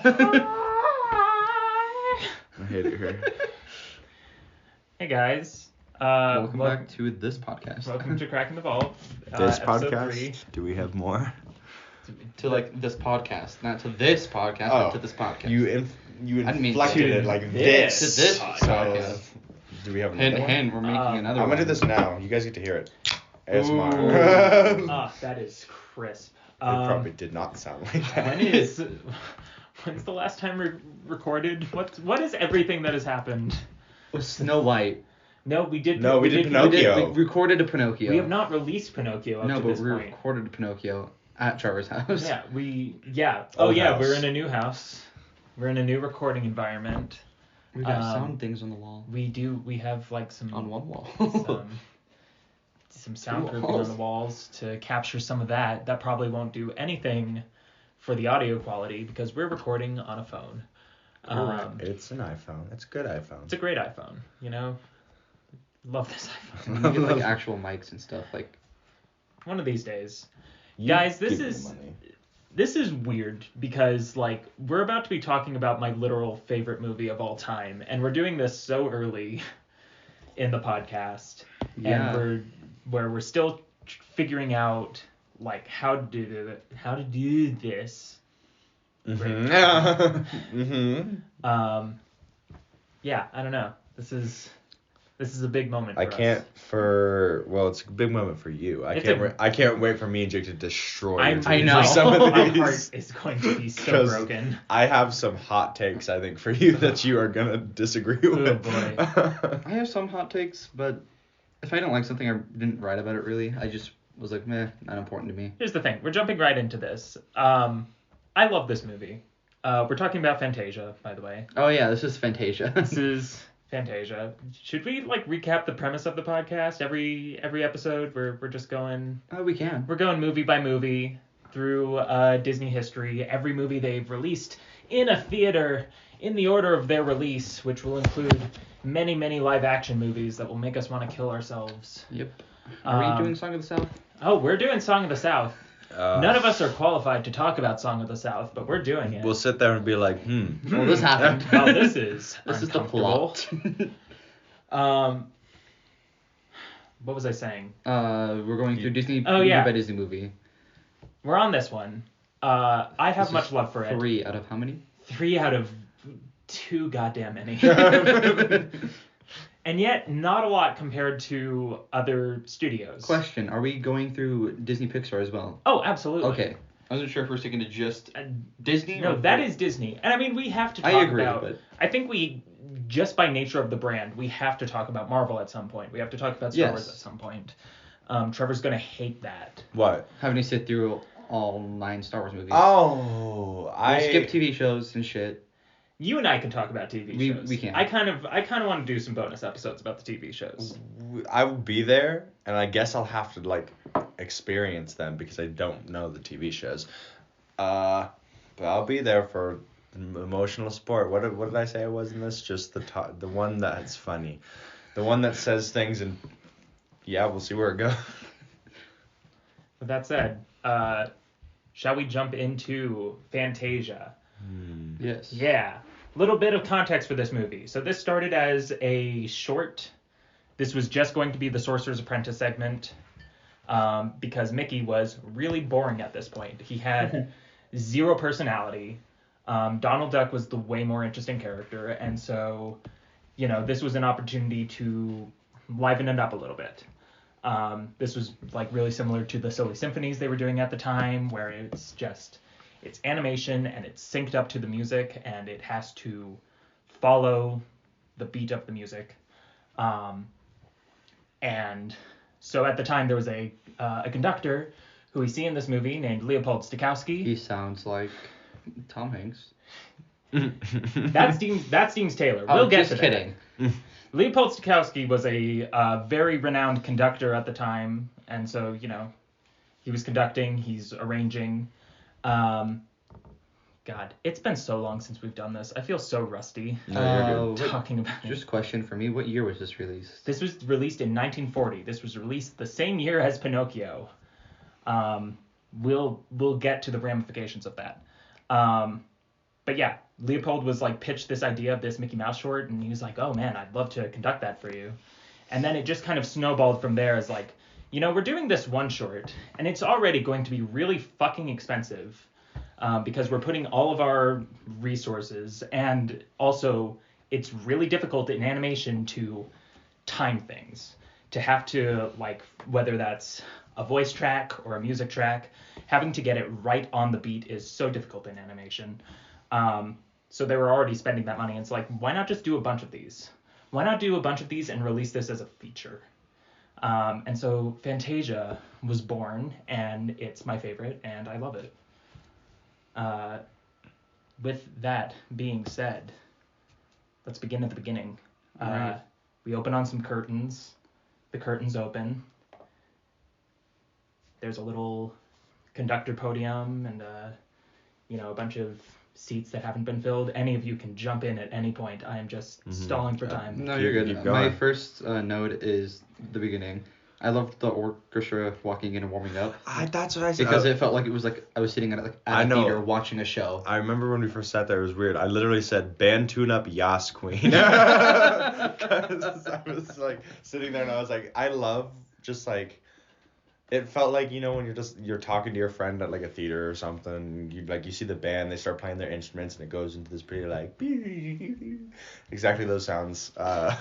I hate it here. Hey guys. Welcome back to this podcast. Welcome to Cracking the Vault. This episode podcast? 3. Do we have more? To like this podcast, not to this podcast, but to this podcast. You I didn't mean inflected to it like this. this. To this So, podcast. do we have another one? Hint, we're making another I'm one. gonna do this now. You guys get to hear it. Ooh. ASMR. That is crisp. It probably did not sound like that. When's the last time we recorded? What is everything that has happened? Was Snow White. No, we did. No, we did Pinocchio. We recorded a Pinocchio. We have not released Pinocchio up to this we point. recorded Pinocchio at Trevor's house. Yeah. Oh Old yeah, house. we're in a new house. We're in a new recording environment. We got sound things on the wall. We do. We have like some On one wall. some soundproofing on walls. the walls to capture some of that. That probably won't do anything for the audio quality because we're recording on a phone. It's an iPhone. It's a good iPhone. It's a great iPhone, you know. Love this iPhone. And we get like actual mics and stuff. Like One of these days. You Guys, this give me is- money. This is weird because like we're about to be talking about my literal favorite movie of all time, and we're doing this so early in the podcast, Yeah. and we're still figuring out like how to do this. Mhm. Mhm. Yeah, I don't know. This is a big moment. For I us. can't well, it's a big moment for you. I can't wait for me and Jake to destroy your I team know. for some of My these. heart is going to be so 'Cause broken. I have some hot takes, I think, for you that you are gonna disagree with. boy. I have some hot takes, but if I don't like something, I didn't write about it really. I just was like, meh, not important to me. Here's the thing. We're jumping right into this. I love this movie. We're talking about Fantasia, by the way. Oh yeah, this is Fantasia. This is Fantasia. Should we like recap the premise of the podcast every episode? We're just going. Oh, we can. We're going movie by movie through Disney history. Every movie they've released in a theater in the order of their release, which will include many live action movies that will make us want to kill ourselves. Yep. Are we doing Song of the South? Oh, we're doing Song of the South. Uh, None of us are qualified to talk about Song of the South, but we're doing it. We'll sit there and be like, Well, this happened. Well, this is This is the uncomfortable. plot. What was I saying? We're going through Disney Oh, movie yeah. by Disney movie. We're on this one. I have This much is love for it. 3 out of how many? 3 out of 2 goddamn many. And yet, not a lot compared to other studios. Question: are we going through Disney Pixar as well? Oh, absolutely. Okay. I wasn't sure if we're sticking to just Disney. No, or that is Disney. And I mean, we have to talk I agree, about... but I think we, just by nature of the brand, we have to talk about Marvel at some point. We have to talk about Star Wars at some point. Trevor's going to hate that. what? having to sit through all 9 Star Wars movies. Oh, We'll skip TV shows and shit. You and I can talk about TV shows. We can. I kind of want to do some bonus episodes about the TV shows. I will be there, and I guess I'll have to like experience them because I don't know the TV shows. But I'll be there for emotional support. What did I say I was in this? Just the one that's funny, the one that says things and yeah, we'll see where it goes. With that said, shall we jump into Fantasia? Yes. Yeah. Little bit of context for this movie. So this started as a short. This was just going to be the Sorcerer's Apprentice segment because Mickey was really boring at this point. He had zero personality. Donald Duck was the way more interesting character. And so, this was an opportunity to liven it up a little bit. This was like really similar to the Silly Symphonies they were doing at the time, where it's animation and it's synced up to the music and it has to follow the beat of the music. And so at the time there was a conductor who we see in this movie named Leopold Stokowski. He sounds like Tom Hanks. That's Deems Taylor. Oh, We'll get just to that. kidding. Leopold Stokowski was a very renowned conductor at the time, and so he was conducting, he's arranging. God, it's been so long since we've done this. I feel so rusty talking about it. Just a question for me: what year was this released? This was released in 1940. This was released the same year as Pinocchio. We'll get to the ramifications of that. but yeah, Leopold was like pitched this idea of this Mickey Mouse short, and he was like, oh man, I'd love to conduct that for you. And then it just kind of snowballed from there as like, we're doing this one short, and it's already going to be really fucking expensive because we're putting all of our resources, and also it's really difficult in animation to time things, to have to, like, whether that's a voice track or a music track, having to get it right on the beat is so difficult in animation. So they were already spending that money, and it's like, why not just do a bunch of these? Why not do a bunch of these and release this as a feature? And so Fantasia was born, and it's my favorite, and I love it. With that being said, let's begin at the beginning. Right. We open on some curtains. The curtains open. There's a little conductor podium and a bunch of seats that haven't been filled. Any of you can jump in at any point. I am just stalling for time. No, you're Keep good. going. My first note is the beginning. I loved the orchestra walking in and warming up. That's what I said. Because it felt like it was like I was sitting at I a know. theater watching a show. I remember when we first sat there, it was weird. I literally said, "Band tune up, Yas Queen." Because I was like sitting there and I was like, I love just like, it felt like, when you're talking to your friend at like a theater or something, you see the band, they start playing their instruments and it goes into this pretty like, exactly those sounds. I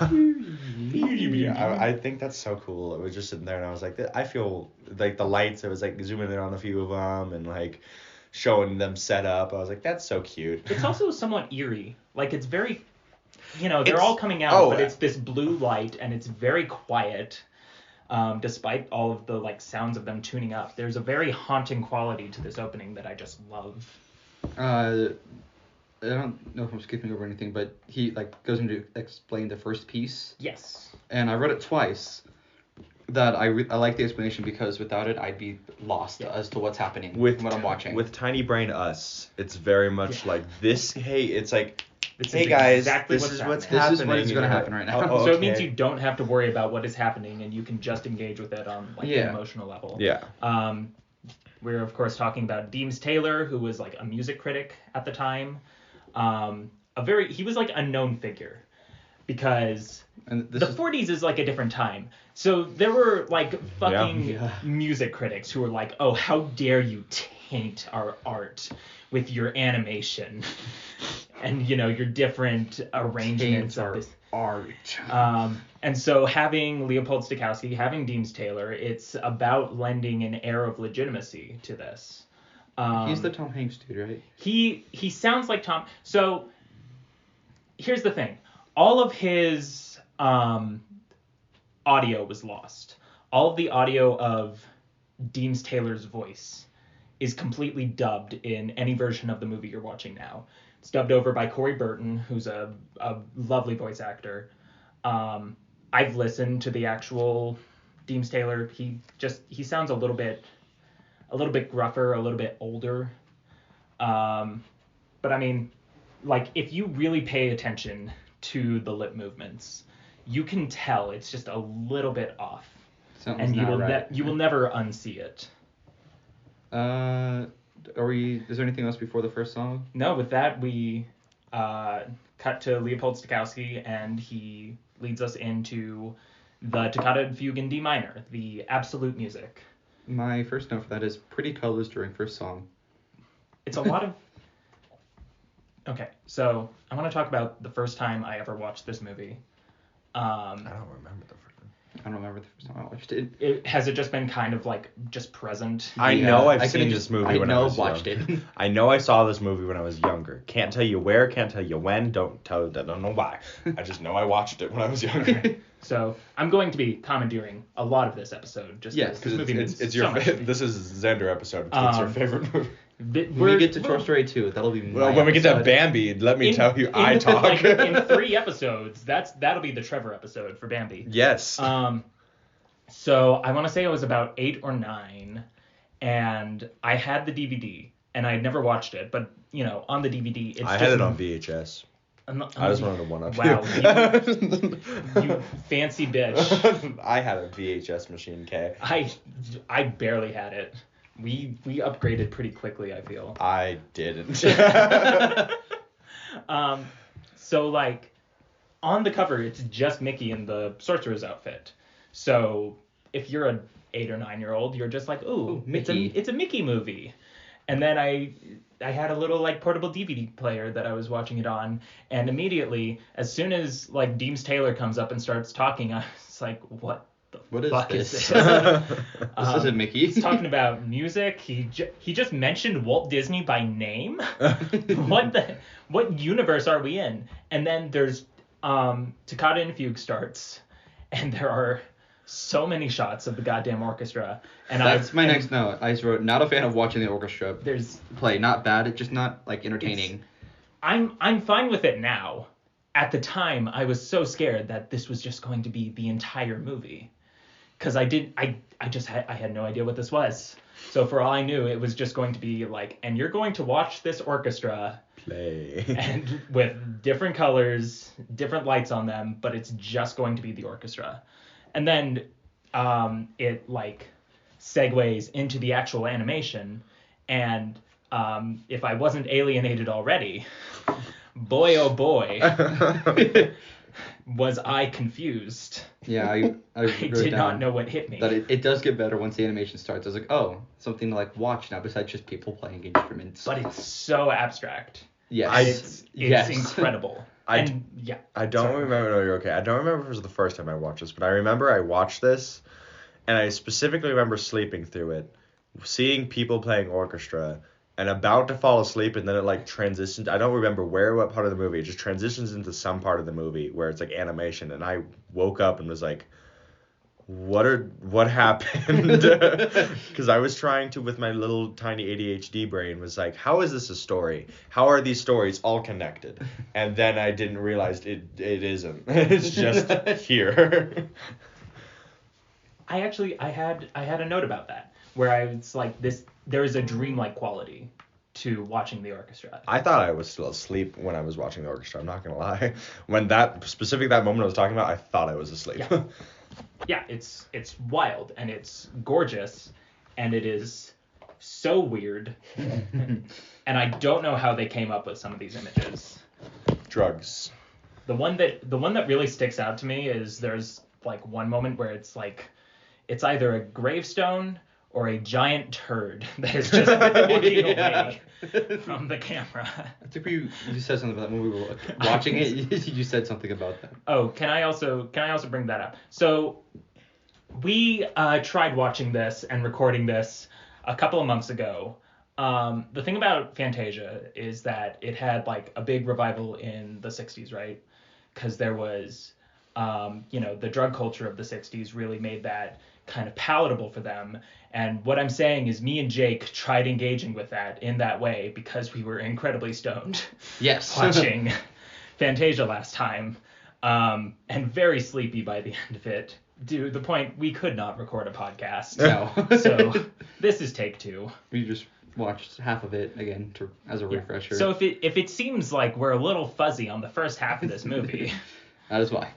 think that's so cool. It was just sitting there and I was like, I feel like the lights, it was like zooming in on a few of them and like showing them set up. I was like, that's so cute. It's also somewhat eerie. Like, it's very, they're It's- all coming out, oh, but it's this blue light, and it's very quiet. Despite all of the like sounds of them tuning up, there's a very haunting quality to this opening that I just love. I don't know if I'm skipping over anything, but he like goes into explain the first piece, Yes. and I read it twice. That I like the explanation because without it I'd be lost as to what's happening With what I'm watching. With Tiny Brain Us, it's very much like this. Hey, it's like, This hey is guys, exactly this what's is happening. what's This happening. is what is and gonna you're happen like, right now. oh, So it means okay. you don't have to worry about what is happening, and you can just engage with it on like Yeah. an emotional level. Yeah. We're of course talking about Deems Taylor, who was like a music critic at the time. He was like a known figure because And this the is 40s is like a different time. So there were like fucking Yeah. music critics who were like, oh, how dare you taint our art with your animation and, your different arrangements of this. art. And so having Leopold Stokowski, having Deems Taylor, it's about lending an air of legitimacy to this. He's the Tom Hanks dude, right? He sounds like Tom. So here's the thing. All of his audio was lost. All of the audio of Deems Taylor's voice is completely dubbed in any version of the movie you're watching now. It's dubbed over by Corey Burton, who's a lovely voice actor. I've listened to the actual Deems Taylor. He sounds a little bit gruffer, a little bit older. But I mean, like, if you really pay attention to the lip movements, you can tell it's just a little bit off. Something's And you not will right. you will never unsee it. Is there anything else before the first song? No, with that we cut to Leopold Stokowski, and he leads us into the Toccata Fugue in D minor, the absolute music. My first note for that is pretty colors during first song. It's a lot of... Okay, so I want to talk about the first time I ever watched this movie. I don't remember the first one. I don't remember the first time I watched it. Has it just been kind of like just present? I know I've I seen could've this just- movie when I was watched young. it. I know I saw this movie when I was younger. Can't tell you where, can't tell you when, don't know why. I just know I watched it when I was younger. So I'm going to be commandeering a lot of this episode. Just Yes, because this movie means it's so your much to me. this is Xander episode. It's your favorite movie. When we get to Toy Story 2, that'll be my Well, when we get to episode. Bambi, let me tell you, I talk. Like, in 3 episodes, that'll be the Trevor episode for Bambi. Yes. So I want to say I was about 8 or 9, and I had the DVD, and I had never watched it, but on the DVD, it's I just... had it on VHS. I just wanted to one up Wow, you. you fancy bitch. I had a VHS machine, K. I barely had it. We upgraded pretty quickly, I feel. I didn't. So like on the cover, it's just Mickey in the sorcerer's outfit. So if you're an 8 or 9-year-old, you're just like, ooh, Mickey. it's a Mickey movie. And then I had a little like portable DVD player that I was watching it on, and immediately as soon as like Deems Taylor comes up and starts talking, I was like, what the What is fuck this? is this? This isn't Mickey. He's talking about music. He just mentioned Walt Disney by name. What universe are we in? And then there's Toccata and Fugue starts, and there are so many shots of the goddamn orchestra. And That's my next note. I just wrote, not a fan of watching the orchestra play. Not bad, it's just not like entertaining. I'm fine with it now. At the time, I was so scared that this was just going to be the entire movie. Because I had no idea what this was. So for all I knew, it was just going to be like, and you're going to watch this orchestra Play. and with different colors, different lights on them, but it's just going to be the orchestra. And then it like segues into the actual animation, and if I wasn't alienated already, boy oh boy, was I confused. Yeah, I did not know what hit me. That it does get better once the animation starts. I was like, oh, something to like watch now besides just people playing instruments. But it's so abstract. Yes. It's incredible. I don't remember. No, you're okay. I don't remember if it was the first time I watched this, but I remember I watched this, and I specifically remember sleeping through it, seeing people playing orchestra, and about to fall asleep, and then it like transitions. I don't remember what part of the movie. It just transitions into some part of the movie where it's like animation, and I woke up and was like, what happened? Because I was trying to, with my little tiny ADHD brain, was like, how is this a story? How are these stories all connected? And then I didn't realize it isn't. It's just here. I had a note about that where I was like, there is a dreamlike quality to watching the orchestra. I thought I was still asleep when I was watching the orchestra. I'm not gonna lie. When that moment I was talking about, I thought I was asleep. Yeah. Yeah, it's wild, and it's gorgeous, and it is so weird. And I don't know how they came up with some of these images. Drugs. The one that really sticks out to me is there's like one moment where it's like it's either a gravestone or a giant turd that is just walking away from the camera. I think you said something about that when we were watching it. You said something about that. Oh, can I also bring that up? So we tried watching this and recording this a couple of months ago. The thing about Fantasia is that it had like a big revival in the 60s, right? Because there was, the drug culture of the 60s really made that kind of palatable for them. And what I'm saying is me and Jake tried engaging with that in that way because we were incredibly stoned. Yes. Watching Fantasia last time, and very sleepy by the end of it, to the point we could not record a podcast. No. So this is take 2. We just watched half of it again as a refresher. So if it seems like we're a little fuzzy on the first half of this movie, that is why.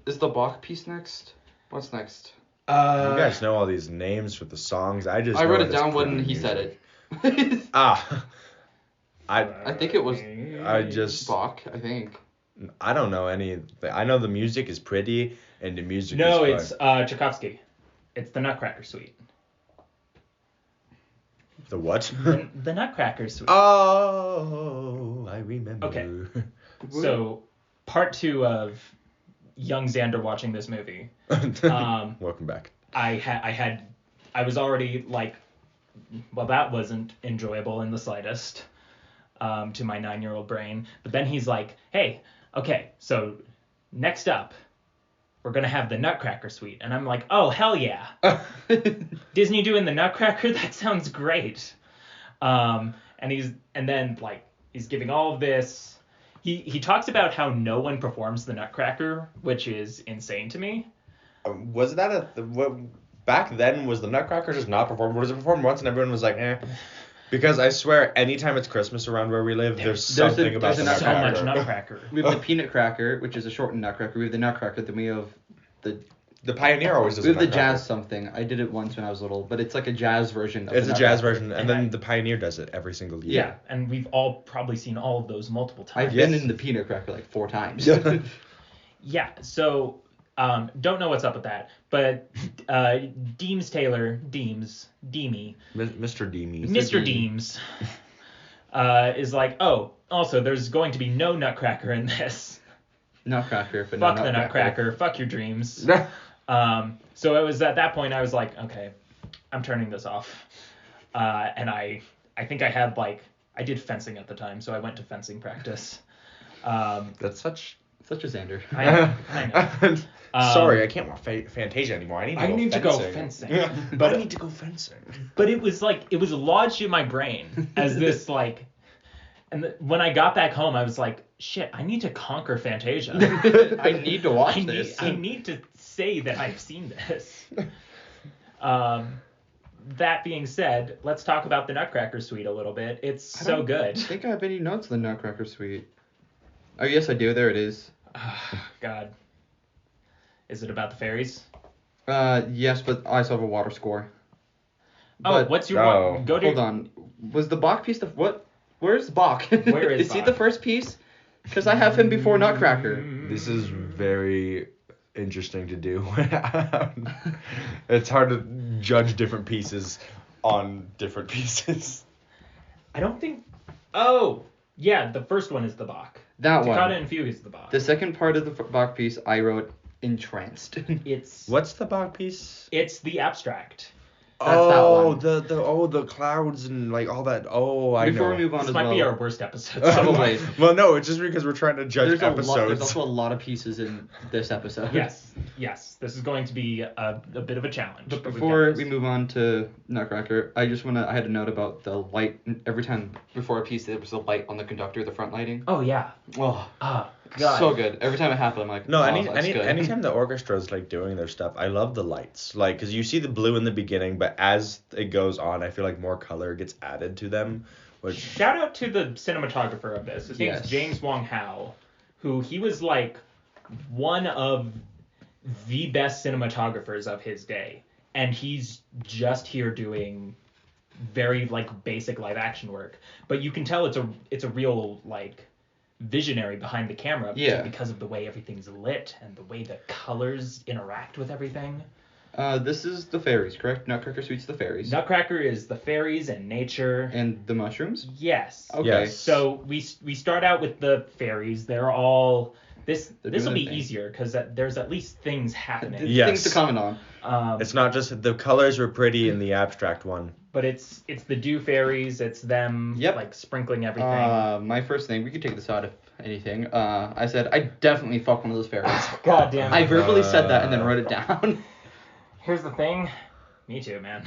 Is the Bach piece next? What's next? You guys know all these names for the songs. I wrote it down when he said it. I think it was Bach, I think. I don't know any. I know the music is pretty and the music is no, fun. it's Tchaikovsky. It's the Nutcracker Suite. The what? The Nutcracker Suite. Oh, I remember. Okay. So, part 2 of young Xander watching this movie. Welcome back. I was already like, well, that wasn't enjoyable in the slightest to my 9-year-old brain. But then he's like, hey, okay, so next up, we're going to have the Nutcracker Suite. And I'm like, oh, hell yeah. Disney doing the Nutcracker? That sounds great. And then he's giving all of this. He talks about how no one performs the Nutcracker, which is insane to me. Was that back then, was the Nutcracker just not performed? Was it performed once and everyone was like, eh? Because I swear, anytime it's Christmas around where we live, there's something about the Nutcracker. So much Nutcracker. We have the Peanut Cracker, which is a shortened Nutcracker. We have the Nutcracker, then we have the The Pioneer always does We have the Nutcracker. jazz something. I did it once when I was little, but it's like a jazz version of It's the a jazz Nutcracker. version, and then the Pioneer does it every single year. Yeah, and we've all probably seen all of those multiple times. I've been in the Peanut Cracker like 4 times. Yeah, so don't know what's up with that, but Deems, Deemy, Mr. Deemy. Mr. Deems is like, oh, also there's going to be no Nutcracker in this. Nutcracker, but Fuck no the Nutcracker, fuck your dreams. So it was at that point I was like, okay, I'm turning this off. And I think I had I did fencing at the time, so I went to fencing practice. That's such a Xander. I know. Sorry, I can't watch Fantasia anymore. I need to go fencing. But I need to go fencing. But it was lodged in my brain as this and when I got back home, I was like, shit, I need to conquer Fantasia. I need to watch this. I need to say that I've seen this. That being said, let's talk about the Nutcracker Suite a little bit. It's so good. I think I have any notes on the Nutcracker Suite. Oh, yes, I do. There it is. God. Is it about the fairies? Yes, but I still have a water score. But, what's your one? Go to. Hold on. Was the Bach piece what? Where's Bach? Where is he Bach? the first piece? Because I have him before Nutcracker. This is very interesting to do. It's hard to judge different pieces on different pieces. I don't think. Oh, yeah, the first one is the Bach. That Toccata one. and Fugue is the Bach. The second part of the Bach piece, I wrote entranced. What's the Bach piece? It's the abstract. That's that one. The clouds and all that. Oh, I know. Before we move on This as might well. be our worst episode. Probably. Well, no, it's just because we're trying to judge There's episodes. also a lot of pieces in this episode. Yes. This is going to be a bit of a challenge. But we've before got we this. move on to Nutcracker, I had a note about the light. Every time before a piece, there was a light on the conductor, the front lighting. Oh, yeah. Oh, God. so good. Every time it happened, I'm like, No, that's good. anytime the orchestra's doing their stuff, I love the lights. Because you see the blue in the beginning, but as it goes on, I feel like more color gets added to them. Which Shout out to the cinematographer of this. His name's Yes. James Wong Howe, who he was one of the best cinematographers of his day, and he's just here doing very basic live action work. But you can tell it's a real visionary behind the camera because of the way everything's lit and the way the colors interact with everything. This is the fairies, correct? Nutcracker Suite's the fairies. Nutcracker is the fairies and nature. And the mushrooms? Yes. Okay. Yes. So we start out with the fairies. They're all this will doing be their thing. easier because there's at least things happening. Yeah. Things to comment on. it's not just the colors were pretty in the abstract one. But it's the dew fairies. It's them sprinkling everything. My first thing, we could take this out if anything. I said I definitely fuck one of those fairies. God damn it. I verbally said that and then wrote it down. Here's the thing. Me too, man.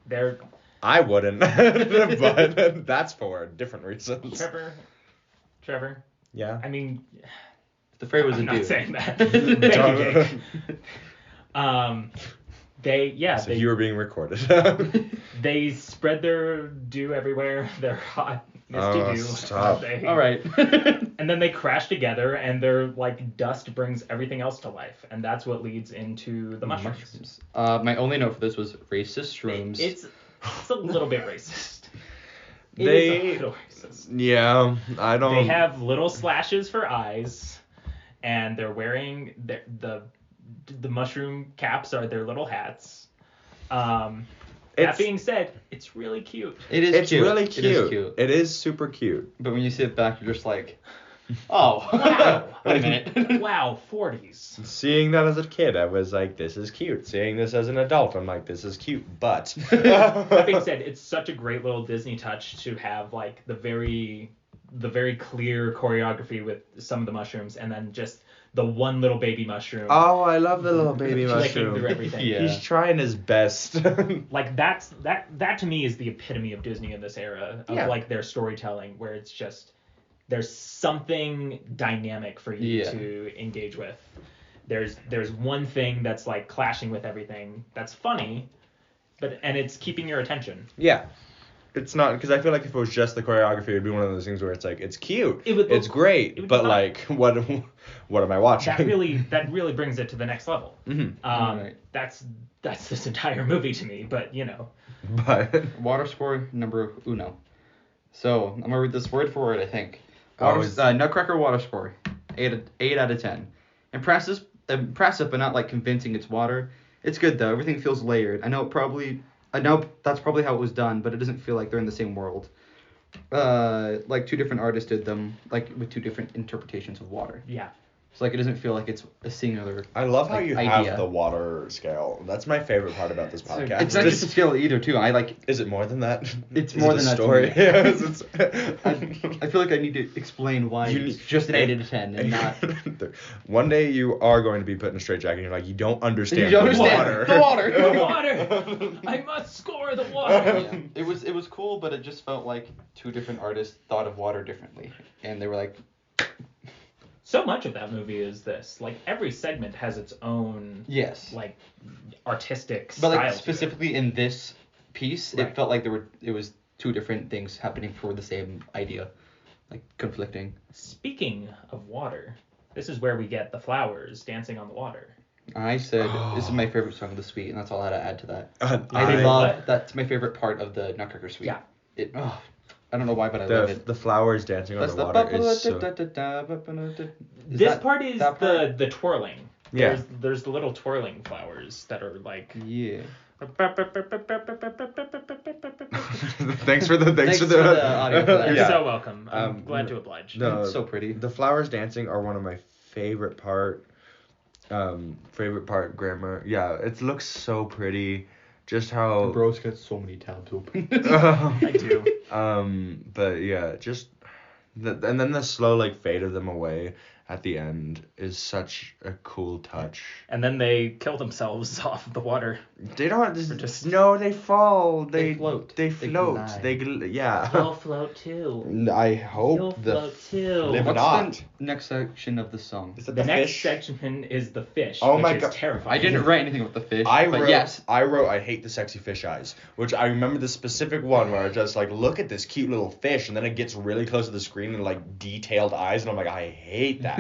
They're I wouldn't, but that's for different reasons. Trevor. Yeah. I mean, The fairy was I'm a not dude. saying that. Thank you, Jake. So you were being recorded. They spread their dew everywhere. They're hot, misty dew. Stop. All right. And then they crash together, and their dust brings everything else to life, and that's what leads into the mushrooms. My only note for this was racist shrooms. It's a little bit racist. It They- is a little racist. Yeah, I don't. They have little slashes for eyes, and they're wearing the mushroom caps are their little hats. That being said, it's really cute. It's cute. really cute. It is cute. It is super cute. But when you sit back, you're just like, oh, Wow. wait a minute. Wow, 40s. Seeing that as a kid, I was like, this is cute. Seeing this as an adult, I'm like, this is cute, but. That being said, it's such a great little Disney touch to have the very clear choreography with some of the mushrooms, and then just the one little baby mushroom. Oh, I love the little baby flicking mushroom. through everything. Yeah. He's trying his best. That to me is the epitome of Disney in this era of their storytelling, where it's just there's something dynamic for you to engage with. There's one thing that's clashing with everything that's funny, and it's keeping your attention. Yeah. it's not, because I feel like if it was just the choreography, it'd be one of those things where it's like, it's cute, It would it's look- great, it would be but fine. like, what am I watching? That really brings it to the next level. Mhm. Right. That's this entire movie to me, but you know. But Water score number uno. So I'm gonna read this word for word. I think. Oh, it's- Nutcracker water score, 8 out of 10. Impressive, but not like convincing. It's water. It's good though. Everything feels layered. I know that's probably how it was done, but it doesn't feel like they're in the same world. Like two different artists did them, like with two different interpretations of water. Yeah. It's like it doesn't feel like it's a singular. I love how like, you idea. have the water scale. That's my favorite part about this podcast. It's not just a scale either too. I like. Is it more than that? It's Is more it a than that to story. me. Yes, it's- I feel like I need to explain why You it's need- just an 8 out of 10 and not. One day you are going to be put in a straitjacket and you're like, you don't understand, You don't the understand. water. The water. The water. I must score the water. Yeah. It was cool, but it just felt like two different artists thought of water differently, and they were like, So much of that movie is this. Like every segment has its own yes, like artistic but style. like to it. specifically in this piece, Right. it felt like it was two different things happening for the same idea, like conflicting. Speaking of water, this is where we get the flowers dancing on the water. I said this is my favorite song of the suite, and that's all I had to add to that. I love that's my favorite part of the Nutcracker suite. Yeah. I don't know why, but I love it. the flowers dancing on That's the water is so... This part is that part? the twirling. Yeah. There's the little twirling flowers that are like. Yeah. Thanks for the audio for that. You're Yeah. so welcome. I'm glad to oblige. No, It's so pretty. The flowers dancing are one of my favorite part. Grammar. Yeah, it looks so pretty. Just how. Bro's got so many tabs open. I do. But yeah, just and then the slow like fade of them away at the end is such a cool touch. And then they kill themselves off the water. They don't just- no, they fall. They float. They They float. glide. Yeah. You'll float too. I hope too. Live What's not. the next section of the song? Is it The next fish? section is the fish, Oh which my is God. terrifying. I didn't write anything about the fish, I but wrote, yes. I hate the sexy fish eyes, which I remember the specific one where I just like look at this cute little fish and then it gets really close to the screen and like detailed eyes and I'm like I hate that.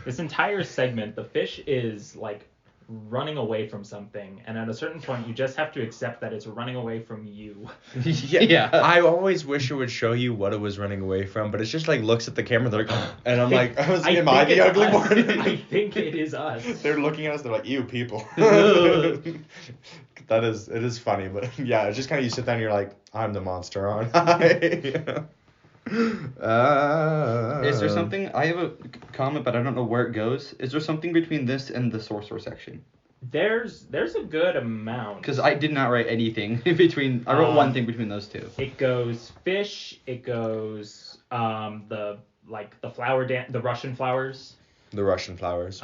This entire segment, the fish is like running away from something, and at a certain point, you just have to accept that it's running away from you. Yeah. I always wish it would show you what it was running away from, but it's just like looks at the camera, they're like, and I'm like, am I think the it's ugly us. one? I think it is us. They're looking at us, they're like, ew, people. It is funny, but yeah, it's just kind of you sit there and you're like, I'm the monster, aren't I? Is there something? I have a comment, but I don't know where it goes. Is there something between this and the sorcerer section? There's a good amount. Because I did not write anything in between. I wrote one thing between those two. It goes fish. It goes the flower the Russian flowers. The Russian flowers.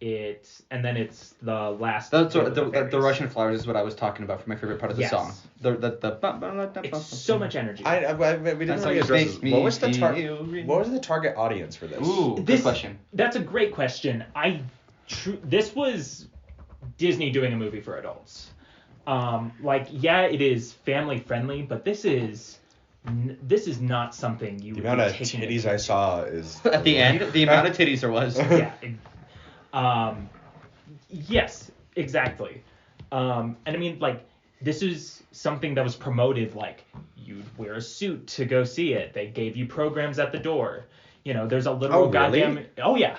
And then it's the last. That's bit what, with the fairies. Russian flowers is what I was talking about for my favorite part of the Yes. song. The It's so much energy. we didn't That's really how address you this. make What was the me what was the target audience for this? Ooh, good This- question. That's a great question. This was Disney doing a movie for adults. It is family friendly, but this is not something you The would amount of be taking titties I saw is At the end, the amount of titties there was. Yeah. Yes, exactly. And I mean, like, this is something that was promoted, like, you'd wear a suit to go see it. They gave you programs at the door. You know, there's a literal Oh, really? goddamn... Oh, yeah.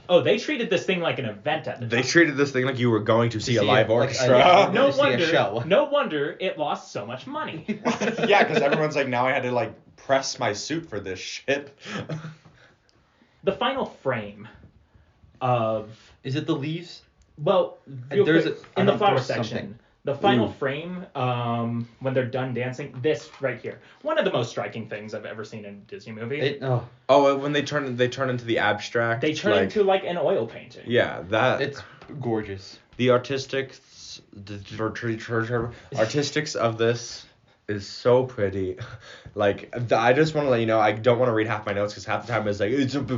Oh, they treated this thing like an event at the They time. treated this thing like you were going to see a see live it, like, orchestra. yeah. No to see a wonder, show. no wonder it lost so much money. Yeah, because everyone's like, now I had to like press my suit for this shit. The final frame of... Is it the leaves? Well, real There's quick, I in the don't- flower there's section, something. the final Ooh. frame, when they're done dancing, this right here, one of the most striking things I've ever seen in a Disney movie. Oh, when they turn into the abstract. They turn into like an oil painting. Yeah, that It's gorgeous. the artistics of this is so pretty. Like, I just want to let you know, I don't want to read half my notes because half the time it's like,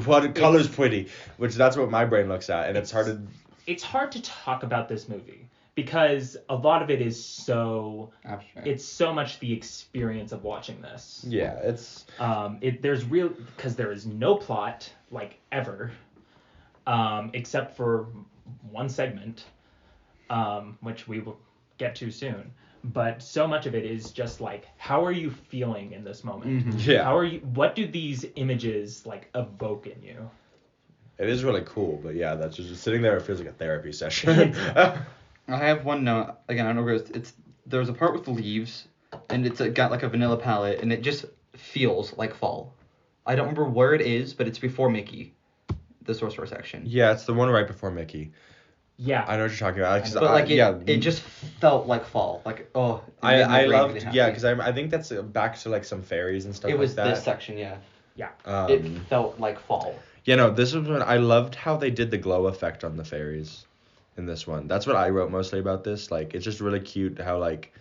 what color's pretty, which that's what my brain looks at, and it's hard to. It's hard to talk about this movie because a lot of it is so Abstract. it's so much the experience of watching this. Yeah, it's Because there is no plot like ever, except for one segment, which we will get to soon. But so much of it is just like, how are you feeling in this moment? Mm-hmm. Yeah. How are you? What do these images like evoke in you? it is really cool, but yeah, that's just sitting there. It feels like a therapy session. I have one note. Again, I don't know where there's a part with the leaves, and it's got like a vanilla palette, and it just feels like fall. I don't remember where it is, but it's before Mickey, the Sorcerer section. Yeah, it's the one right before Mickey. Yeah. I know what you're talking about. 'Cause But like yeah, it just felt like fall. Like oh. it made my I brain loved really happy. yeah, because I think that's back to like some fairies and stuff It was like that. this section, yeah. Yeah. It felt like fall. You know, this was when I loved how they did the glow effect on the fairies in this one. That's what I wrote mostly about this. Like, it's just really cute how, like,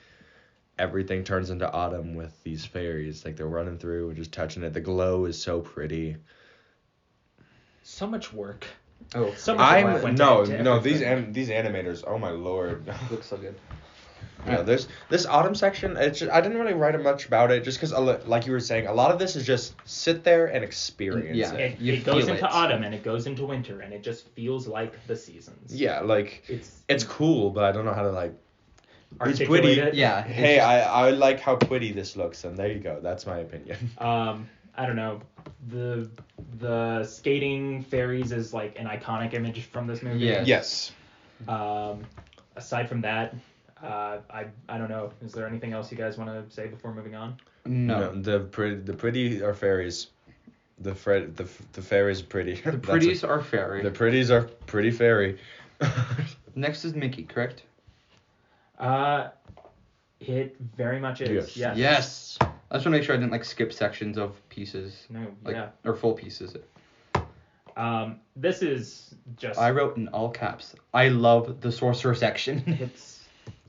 everything turns into autumn with these fairies. Like, they're running through and just touching it. The glow is so pretty. So much work. Oh, So much work went into these everything. these animators, oh my lord. looks so good. Yeah, there's this autumn section. It's just, I didn't really write much about it just because, like you were saying, a lot of this is just sit there and experience Yeah. it. It goes feel into it. autumn and it goes into winter and it just feels like the seasons. Yeah, like It's cool, but I don't know how to like. It's articulate pretty. it. Yeah. Hey, I like how pretty this looks, and there you go. That's my opinion. I don't know. The skating fairies is like an iconic image from this movie. Yeah. Yes. Aside from that, I don't know. Is there anything else you guys want to say before moving on? No. The pretty are fairies. The fairies are pretty. The pretties are fairy. The pretties are pretty fairy. Next is Mickey, correct? It very much is. Yes. Yes. I just want to make sure I didn't like skip sections of pieces. No. Like, Yeah. Or full pieces. This is just. I wrote in all caps. I love the sorcerer section.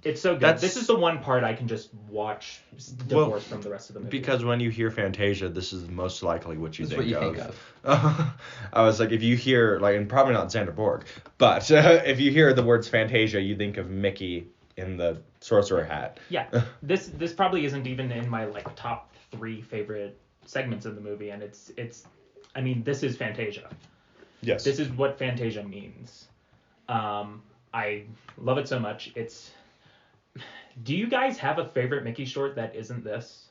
It's so good. That's- This is the one part I can just watch divorced from the rest of the movie. Because when you hear Fantasia, this is most likely what you This is think what you of. think I was like, if you hear, like, and probably not Xander Borg, but if you hear the words Fantasia, you think of Mickey in the sorcerer hat. Yeah, this probably isn't even in my like top 3 favorite segments in the movie, and it's I mean, this is Fantasia. Yes. This is what Fantasia means. I love it so much. Do you guys have a favorite Mickey short that isn't this?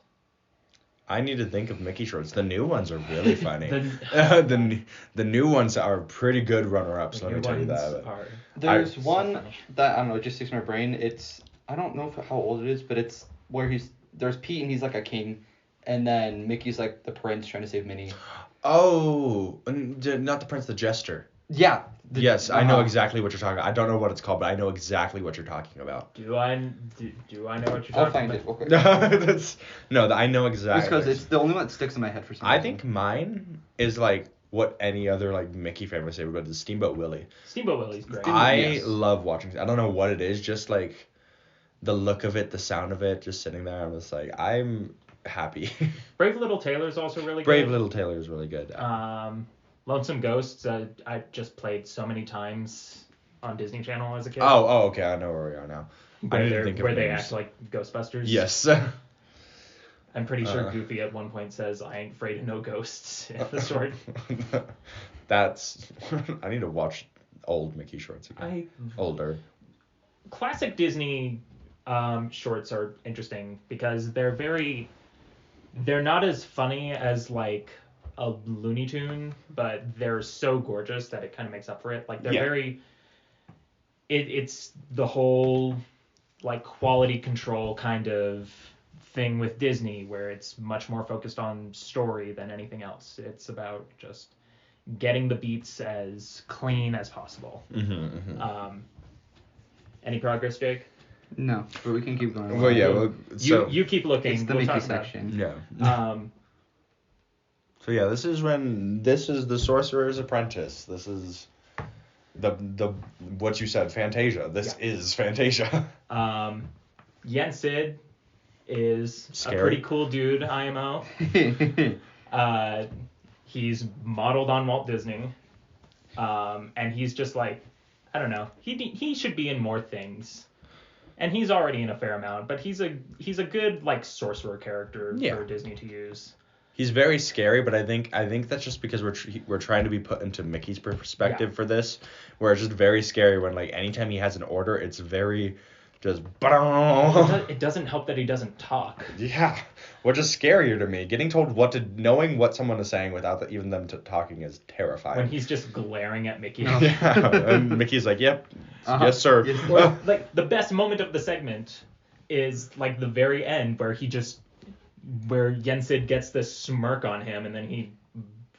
I need to think of Mickey shorts. The new ones are really funny. The the new ones are pretty good runner-ups. The Let new me tell you ones that. are There's so one funny. that I don't know, it just sticks in my brain. It's I don't know how old it is, but it's where there's Pete and he's like a king, and then Mickey's like the prince trying to save Minnie. Oh, not the Prince, the Jester. Yeah. Yes, I know exactly what you're talking about. I don't know what it's called, but I know exactly what you're talking about. Do I know what you're I'll talking find about? it real quick. I know exactly. It's because it's the only one that sticks in my head for some I reason. think mine is like what any other like Mickey fan would say, but it's Steamboat Willie. Steamboat Willie's great. I love watching. I don't know what it is, just like the look of it, the sound of it, just sitting there. I'm just like, I'm happy. Brave Little Tailor's also really good. Brave Little Tailor is really good. Lonesome Ghosts, I just played so many times on Disney Channel as a kid. Oh, okay. I know where we are now. I need to think of where they names. act like Ghostbusters. Yes. I'm pretty sure Goofy at one point says, "I ain't afraid of no ghosts" in the short. That's. I need to watch old Mickey shorts again. Older. Classic Disney shorts are interesting because they're not as funny as like a Looney Tune, but they're so gorgeous that it kind of makes up for it. Like they're very. It's the whole like quality control kind of thing with Disney where it's much more focused on story than anything else. It's about just getting the beats as clean as possible. Any progress, Jake? No, but we can keep going. Well, yeah. Well, so You keep looking. It's the We'll Mickey talk about it. section. yeah. So yeah, this is the Sorcerer's Apprentice. This is the what you said, Fantasia. This is Fantasia. Yen Sid is Scary. a pretty cool dude, IMO. He's modeled on Walt Disney. And he's just like, I don't know. He should be in more things. And he's already in a fair amount, but he's a good like sorcerer character Yeah. for Disney to use. He's very scary, but I think that's just because we're trying to be put into Mickey's perspective for this, where it's just very scary when like anytime he has an order, it's very just It doesn't help that he doesn't talk. yeah, which is scarier to me. Getting told knowing what someone is saying without even them talking is terrifying. When he's just glaring at Mickey. Yeah, and Mickey's like, "Yep, yes sir." Yes, Or like the best moment of the segment is like the very end where where Yensid gets this smirk on him and then he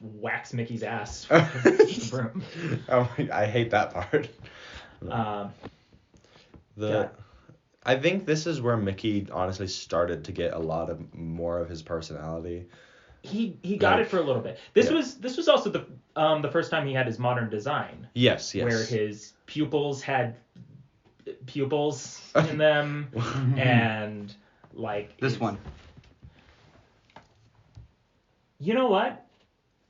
whacks Mickey's ass with the broom. Oh, I hate that part. Yeah. I think this is where Mickey honestly started to get a lot of more of his personality. He got it for a little bit. This Yeah. was also the first time he had his modern design. Yes. Where his pupils had pupils in them and like This one. You know what?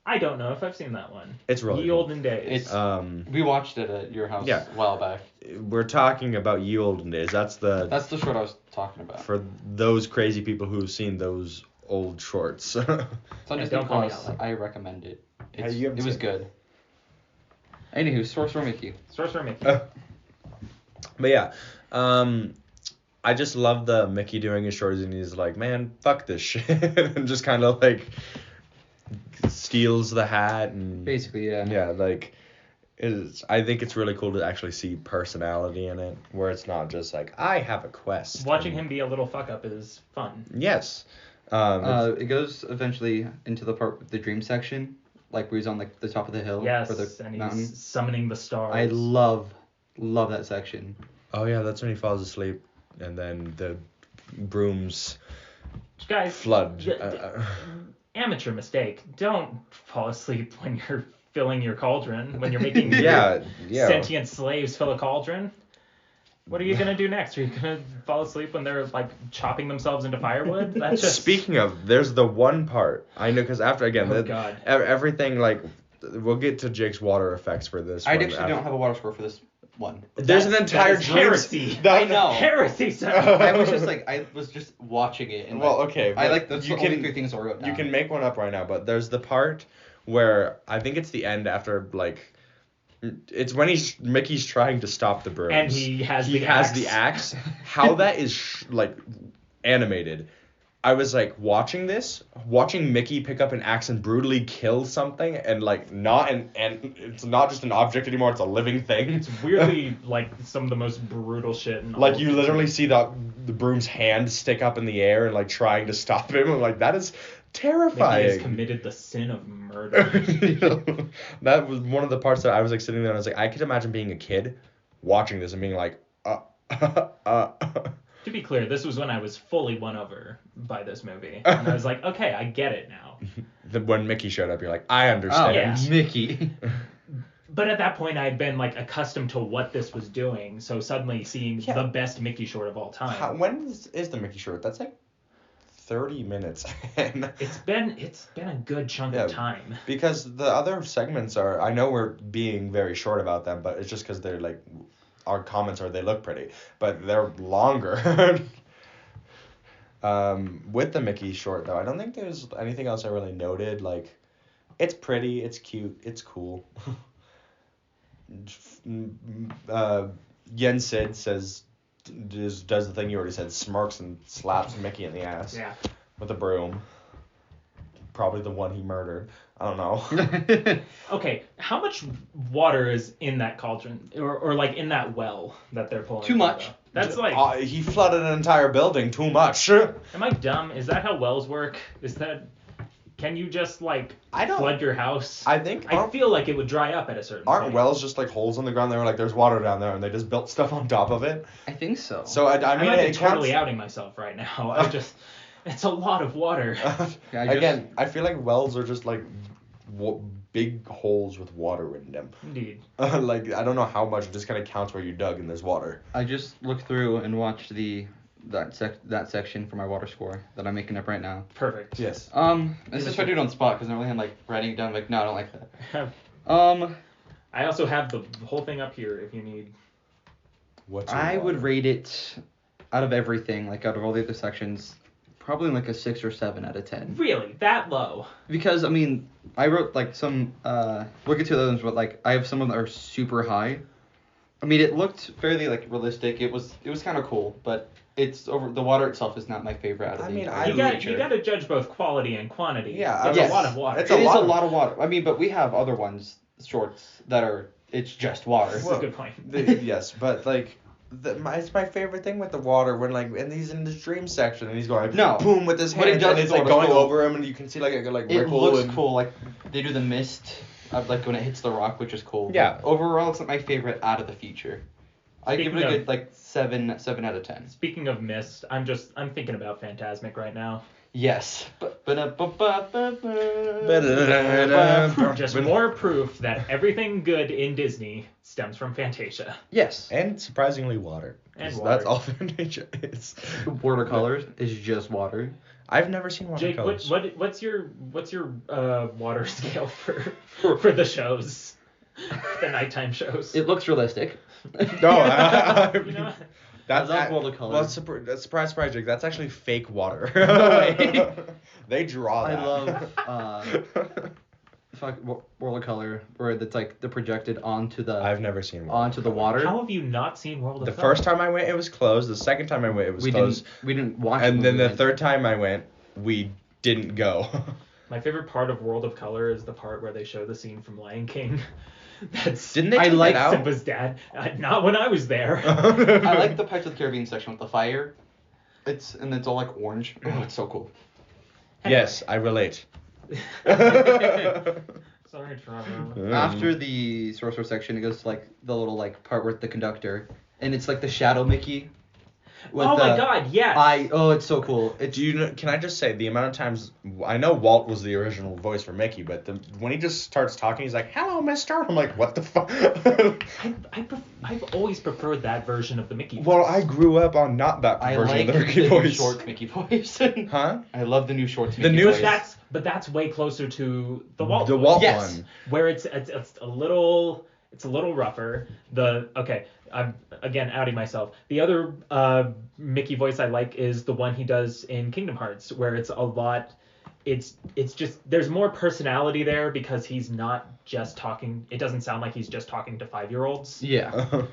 I don't know if I've seen that one. It's really Ye cool. olden days. It's we watched it at your house Yeah. a while back. We're talking about Ye Olden Days. That's the short I was talking about. for those crazy people who've seen those old shorts. It's on Yeah, Disney don't call me Plus. out. I recommend it. Yeah, you haven't It was seen good. Anywho, Sorcerer Mickey. Sorcerer Mickey. But yeah, I just love the Mickey doing his shorts and he's like, man, fuck this shit, and just kind of like steals the hat and Basically, yeah. yeah, like I think it's really cool to actually see personality in it, where it's not just like I have a quest. Watching him be a little fuck up is fun. Yes. It goes eventually into the part with the dream section, like where he's on like the top of the hill Yes, for the and mountain. he's summoning the stars. I love that section. Oh yeah, that's when he falls asleep, and then the brooms Guys, flood. amateur mistake. Don't fall asleep when you're filling your cauldron, when you're making yeah. sentient slaves fill a cauldron. What are you gonna do next? Are you gonna fall asleep when they're like chopping themselves into firewood? That's just Speaking of, there's the one part I know because after again, Oh, God. everything like we'll get to Jake's water effects for this. I one actually after. don't have a water score for this one. There's an entire that is dream. heresy. I know. Heresy, sir. I was just watching it and Well, like, okay. I but like the you only can 3 things I wrote down. you can make one up right now, but there's the part where I think it's the end after like. It's when Mickey's trying to stop the brooms. And he has the axe. How that is like animated. I was like watching Mickey pick up an axe and brutally kill something and like and it's not just an object anymore, it's a living thing. It's weirdly like some of the most brutal shit. In all Like of you Disney. literally see the broom's hand stick up in the air and like trying to stop him. I'm like, that is Mickey terrifying. has committed the sin of murder. You know, that was one of the parts that I was like sitting there and I was like, I could imagine being a kid watching this and being like, To be clear, this was when I was fully won over by this movie, and I was like, okay, I get it now. When Mickey showed up, you're like, I Oh, understand. yeah. Mickey. But at that point, I'd been like accustomed to what this was doing, so suddenly seeing Yeah. the best Mickey short of all time. When is the Mickey short? That's like 30 minutes in. It's been a good chunk Yeah. of time. Because the other segments are, I know we're being very short about them, but it's just because they're like, our comments are they look pretty, but they're longer. With the Mickey short though, I don't think there's anything else I really noted. Like, it's pretty, it's cute, it's cool. Yen Sid does the thing you already said, smirks and slaps Mickey in the ass Yeah. with a broom. Probably the one he murdered. I don't know. Okay, how much water is in that cauldron, or like in that well that they're pulling? Too from, much. though? That's like, He flooded an entire building. Too much. am I dumb? Is that how wells work? Can you just like I don't- flood your house? I think I feel like it would dry up at a certain aren't point. wells just like holes in the ground? They were like, there's water down there, and they just built stuff on top of it. I think so. So I I mean, might be it totally counts. outing myself right now. It's a lot of water. Yeah, I Again, I feel like wells are just like big holes with water in them. Indeed. Like I don't know how much. It just kind of counts where you dug and there's water. I just looked through and watched that section for my water score that I'm making up right now. Perfect. Yes. This is what I do it on spot because normally I'm like writing it down like no, I don't like that. I also have the whole thing up here if you need. What's your I would water? rate it out of everything, like out of all the other sections, probably like a 6 or 7 out of 10. Really? That low? Because I mean, I wrote like some we'll get to those, but like I have some of them that are super high. I mean, it looked fairly like realistic. It was kind of cool, but it's over. The water itself is not my favorite out of I the mean, entire You got to judge both quality and quantity. Yeah, It's yes. a lot of water. It's It is a of- lot of water. I mean, but we have other ones, shorts that are it's just water. That's a good point. Yes, but like, it's my favorite thing with the water when like, and he's in this dream section and he's going No. boom with his What it hands does and is it's like the water's going cool. over him and you can see like a It ripple looks and cool. Like they do the mist, like when it hits the rock, which is cool. Yeah. But overall, it's not my favorite out of the feature. I give it a Speaking good of- like 7 out of 10. Speaking of mist, I'm thinking about Fantasmic right now. Yes. Just more proof that everything good in Disney stems from Fantasia. Yes. and surprisingly water. 'Cause And that's water. all Fantasia is. Watercolors is just water. I've never seen Jake, watercolors. what's your water scale for the shows, the nighttime shows? It looks realistic. No, You know, that's I love watercolors. Well, surprise, Jake. That's actually fake water. No way. They draw I that. love watercolor where it's like the projected onto the I've never seen onto the water. how have you not seen World of The Color? first time I went, it was closed. The second time I went, it was we closed. didn't watch it And when then we the went. third time I went, we didn't go. My favorite part of World of Color is the part where they show the scene from Lion King. That's Didn't they I take like that out? Simba's dad. Not when I was there. I like the Pirates of the Caribbean section with the fire. It's all like orange. Oh, it's so cool. Yes, I relate. Sorry, Trevor. After the Sorcerer section, it goes to like the little like part with the conductor, and it's like the Shadow Mickey. with Oh my the- God! Yes. It's so cool. Do you know, can I just say the amount of times I know Walt was the original voice for Mickey, but when he just starts talking, he's like, "Hello, Mister." I'm like, "What the fuck?" I've always preferred that version of the Mickey. Well, I grew up on not that I version like of the the Mickey new voice. short Mickey voice. Huh? I love the new shorts. The Mickey new- voice. But that's way closer to the Walt. The voice, Walt Yes. one. where it's a little rougher. I'm again outing myself. The other Mickey voice I like is the one he does in Kingdom Hearts, where it's a lot. It's just there's more personality there because he's not just talking. It doesn't sound like he's just talking to 5-year-olds. Yeah.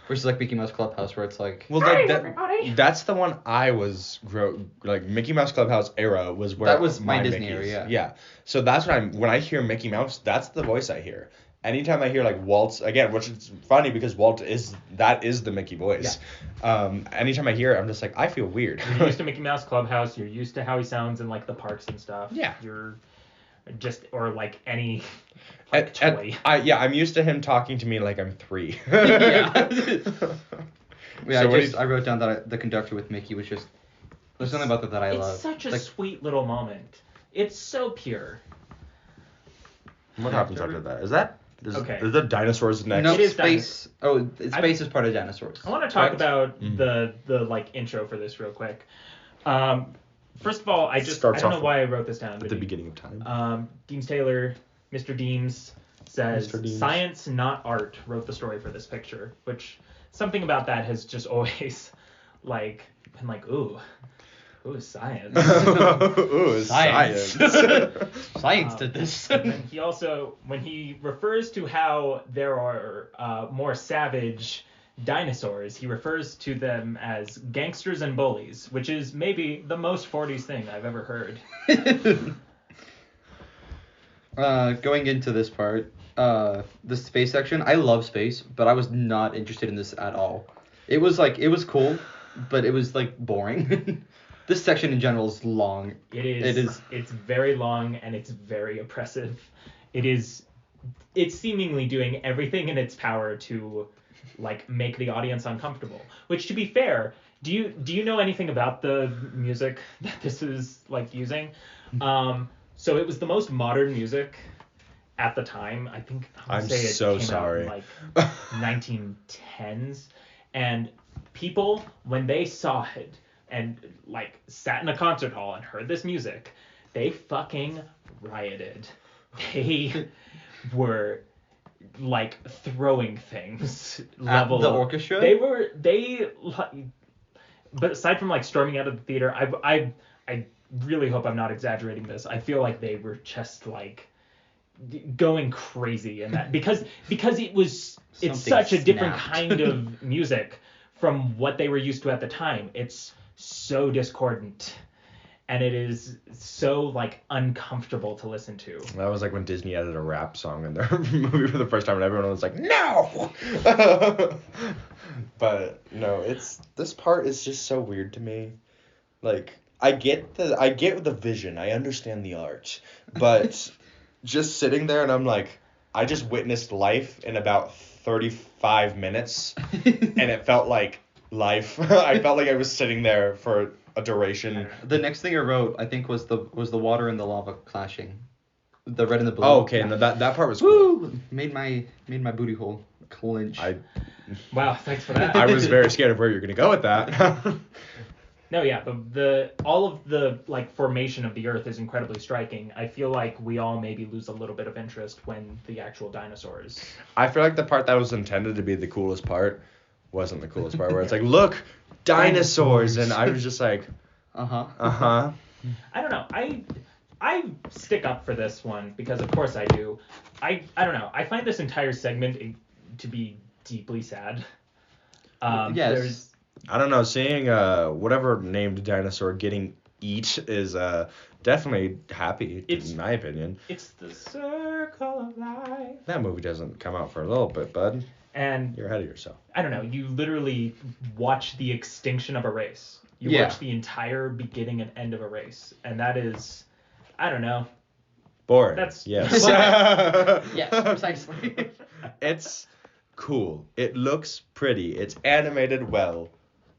Versus like Mickey Mouse Clubhouse, where it's like. Well, Hi, like everybody. that's the one I was like Mickey Mouse Clubhouse era was where That was my Disney Mickeys. era, yeah. Yeah. So that's what when I hear Mickey Mouse, that's the voice I hear. Anytime I hear like Walt's again, which is funny because Walt is the Mickey voice. Anytime I hear it, I'm just like I feel weird. You're used to Mickey Mouse Clubhouse. You're used to how he sounds in like the parks and stuff. Yeah. You're just or like any like, toy. I'm used to him talking to me like I'm 3. Yeah. Yeah, So I wrote down that the conductor with Mickey was just. There's something about that I It's love. such a Like, sweet little moment. It's so pure. What happens after that? Okay. Is the dinosaurs next? no, It is space. Oh, space is part of dinosaurs. I want to talk Correct? about Mhm. the like intro for this real quick. First of all, I Starts don't know off why I wrote this down. At but the beginning of time. Deems Taylor, Mr. Deems says Mr. Deems. science, not art, wrote the story for this picture, which something about that has just always like been like, ooh, science. Ooh, Science. science. Science did this. And then he also, when he refers to how there are more savage dinosaurs, he refers to them as gangsters and bullies, which is maybe the most 40s thing I've ever heard. Going into this part, the space section, I love space, but I was not interested in this at all. It was cool, but it was like boring. This section in general is long. It is. It is. It's very long and it's very oppressive. It's seemingly doing everything in its power to like make the audience uncomfortable. Which, to be fair, do you know anything about the music that this is like using? So it was the most modern music at the time. I think I would I'm say it so came sorry. out in like 1910s, and people when they saw it and like sat in a concert hall and heard this music, they fucking rioted. They were like throwing things. At the orchestra? but aside from like storming out of the theater, I really hope I'm not exaggerating this. I feel like they were just like going crazy in that because it's Something such a different snapped. kind of music from what they were used to at the time. It's so discordant and it is so like uncomfortable to listen to. That was like when Disney added a rap song in their movie for the first time, and everyone was like, "No!" But no, this part is just so weird to me. Like, I get the vision, I understand the art, but just sitting there and I'm like, I just witnessed life in about 35 minutes, and it felt like life. I felt like I was sitting there for a duration. The next thing I wrote, I think, was the water and the lava clashing, the red and the blue. Oh, okay, no, that part was cool. Woo! Made my booty hole clench. Wow, thanks for that. I was very scared of where you're gonna go with that. No, yeah, the all of the like formation of the Earth is incredibly striking. I feel like we all maybe lose a little bit of interest when the actual dinosaurs. I feel like the part that was intended to be the coolest part wasn't the coolest part, where it's like, look, dinosaurs, and I was just like, Uh-huh. I don't know. I stick up for this one because of course I do. I don't know. I find this entire segment to be deeply sad. Yes. There's I don't know, seeing whatever named dinosaur getting eat is definitely happy, in my opinion. It's the circle of life. That movie doesn't come out for a little bit, bud. And You're ahead of yourself. I don't know. You literally watch the extinction of a race. You Yeah. watch the entire beginning and end of a race, and that is, I don't know. Boring. That's- yes. Yes, precisely. It's cool. It looks pretty. It's animated well.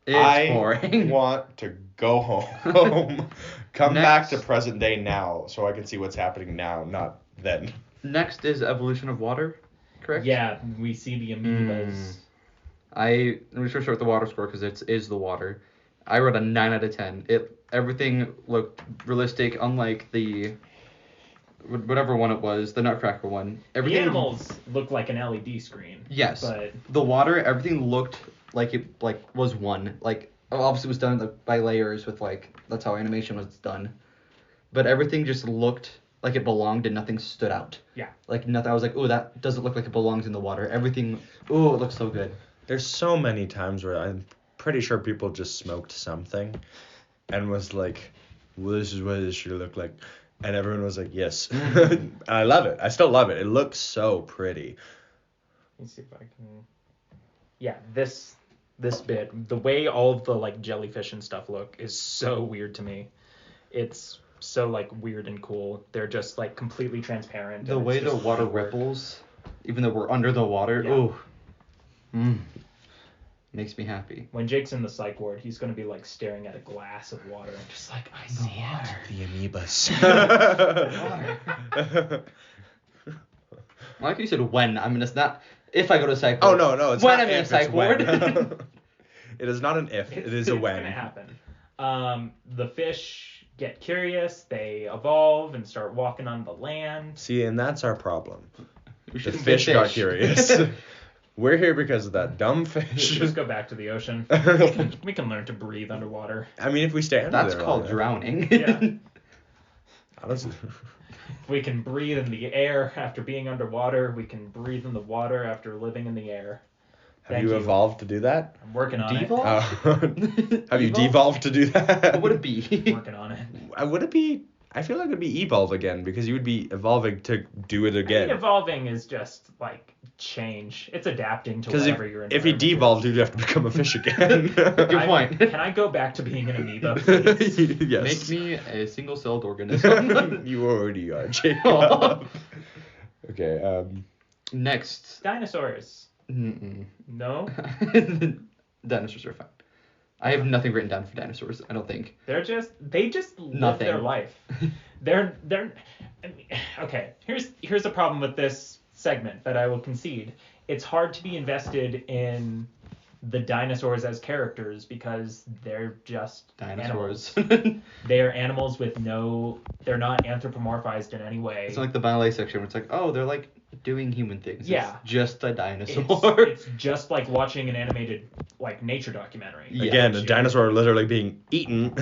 It's boring. Want to go home. Come back to Next. present day now, so I can see what's happening now, not then. Next is evolution of water, correct? Yeah, we see the amoebas. Let me start with the water score because it is the water. I wrote a 9 out of 10. Everything looked realistic, unlike the whatever one it was, the Nutcracker one. The Everything. animals look like an LED screen. Yes. But The water, everything looked like it was one. Like obviously it was done by layers with that's how animation was done. But everything just looked like it belonged and nothing stood out. yeah. Like nothing. I was like, oh, that doesn't look like it belongs in the water. Everything. Oh, it looks so good. There's so many times where I'm pretty sure people just smoked something and was like, well, this is what this should look like. And everyone was like, yes. And I love it. I still love it. It looks so pretty. Let me see if I can. Yeah, this bit, the way all of the like jellyfish and stuff look is so weird to me. It's so like weird and cool. They're just like completely transparent. The and way it's the just water forward. ripples, even though we're under the water, Yeah. Makes me happy. When Jake's in the psych ward, he's gonna be like staring at a glass of water and just like, I see it. The amoebas. Like you said, when. I mean, it's not if I go to psych Oh, ward. no, it's when not I'm in a if, psych it's ward. when. It is not an if, it is a It's when. gonna happen. The fish get curious, they evolve and start walking on the land. See, and that's our problem. We The should fish get got curious. We're here because of that dumb fish. Just go back to the ocean. We can learn to breathe underwater. I mean, if we stay under That's there called long enough. drowning. Yeah. Honestly. If we can breathe in the air after being underwater, we can breathe in the water after living in the air. Have Thank you you. evolved to do that? I'm working on Devolve? Have you Evolve? devolved to do that? What would it it. be? Working on it. Would it be? I feel like it would be evolve again because you would be evolving to do it I again. mean, evolving is just like change. It's adapting to Because whatever your if he environment devolved, he'd have to become a fish again. Good point. Can I go back to being an amoeba, please? Yes. Make me a single-celled organism. You already are, Jacob. Okay. Next. Dinosaurs. Mm-mm. No? Dinosaurs are fine. I have nothing written down for dinosaurs, I don't think. They just live Nothing. their life. They're I mean, okay. Here's a problem with this segment that I will concede. It's hard to be invested in the dinosaurs as characters because they're just Dinosaurs. animals. They're animals with they're not anthropomorphized in any way. It's like the ballet section where it's like, oh, they're like doing human things. Yeah. It's just a dinosaur. It's just like watching an animated like nature documentary. Yeah. Again, a dinosaur literally being eaten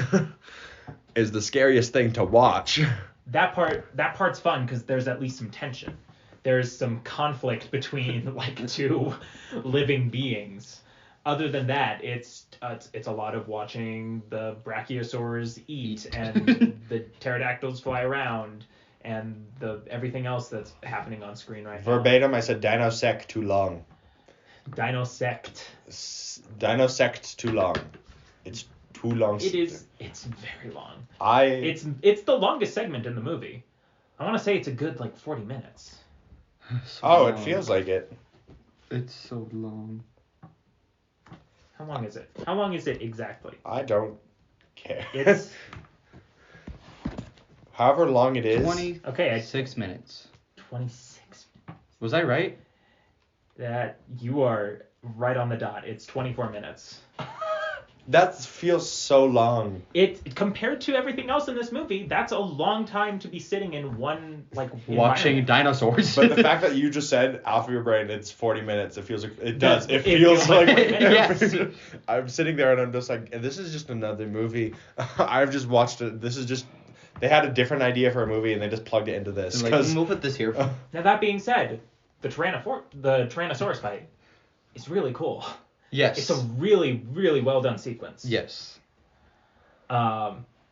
is the scariest thing to watch. That part's fun because there's at least some tension. There's some conflict between like two living beings. Other than that, it's a lot of watching the brachiosaurs eat and the pterodactyls fly around and everything else that's happening on screen right now. Verbatim, I said dinosect too long. Dinosect. Dinosect too long. It's too long. It's very long. It's the longest segment in the movie. I want to say it's a good like 40 minutes. So it feels like it. It's so long. How long is it? How long is it exactly? I don't care. It's however long it is. 26 minutes. 26 minutes. Was I right? That you are right on the dot. It's 24 minutes. That feels so long. It compared to everything else in this movie, that's a long time to be sitting in one watching environment. Dinosaurs. But the fact that you just said off of your brain it's 40 minutes, it feels like it does. It feels feels like like 40 minutes. Yes. I'm sitting there and I'm just like, this is just another movie. I've just watched it. This is just they had a different idea for a movie and they just plugged it into this. like, we'll put this here. Now that being said, the Tyrannosaurus fight is really cool. Yes. It's a really, really well done sequence. Yes.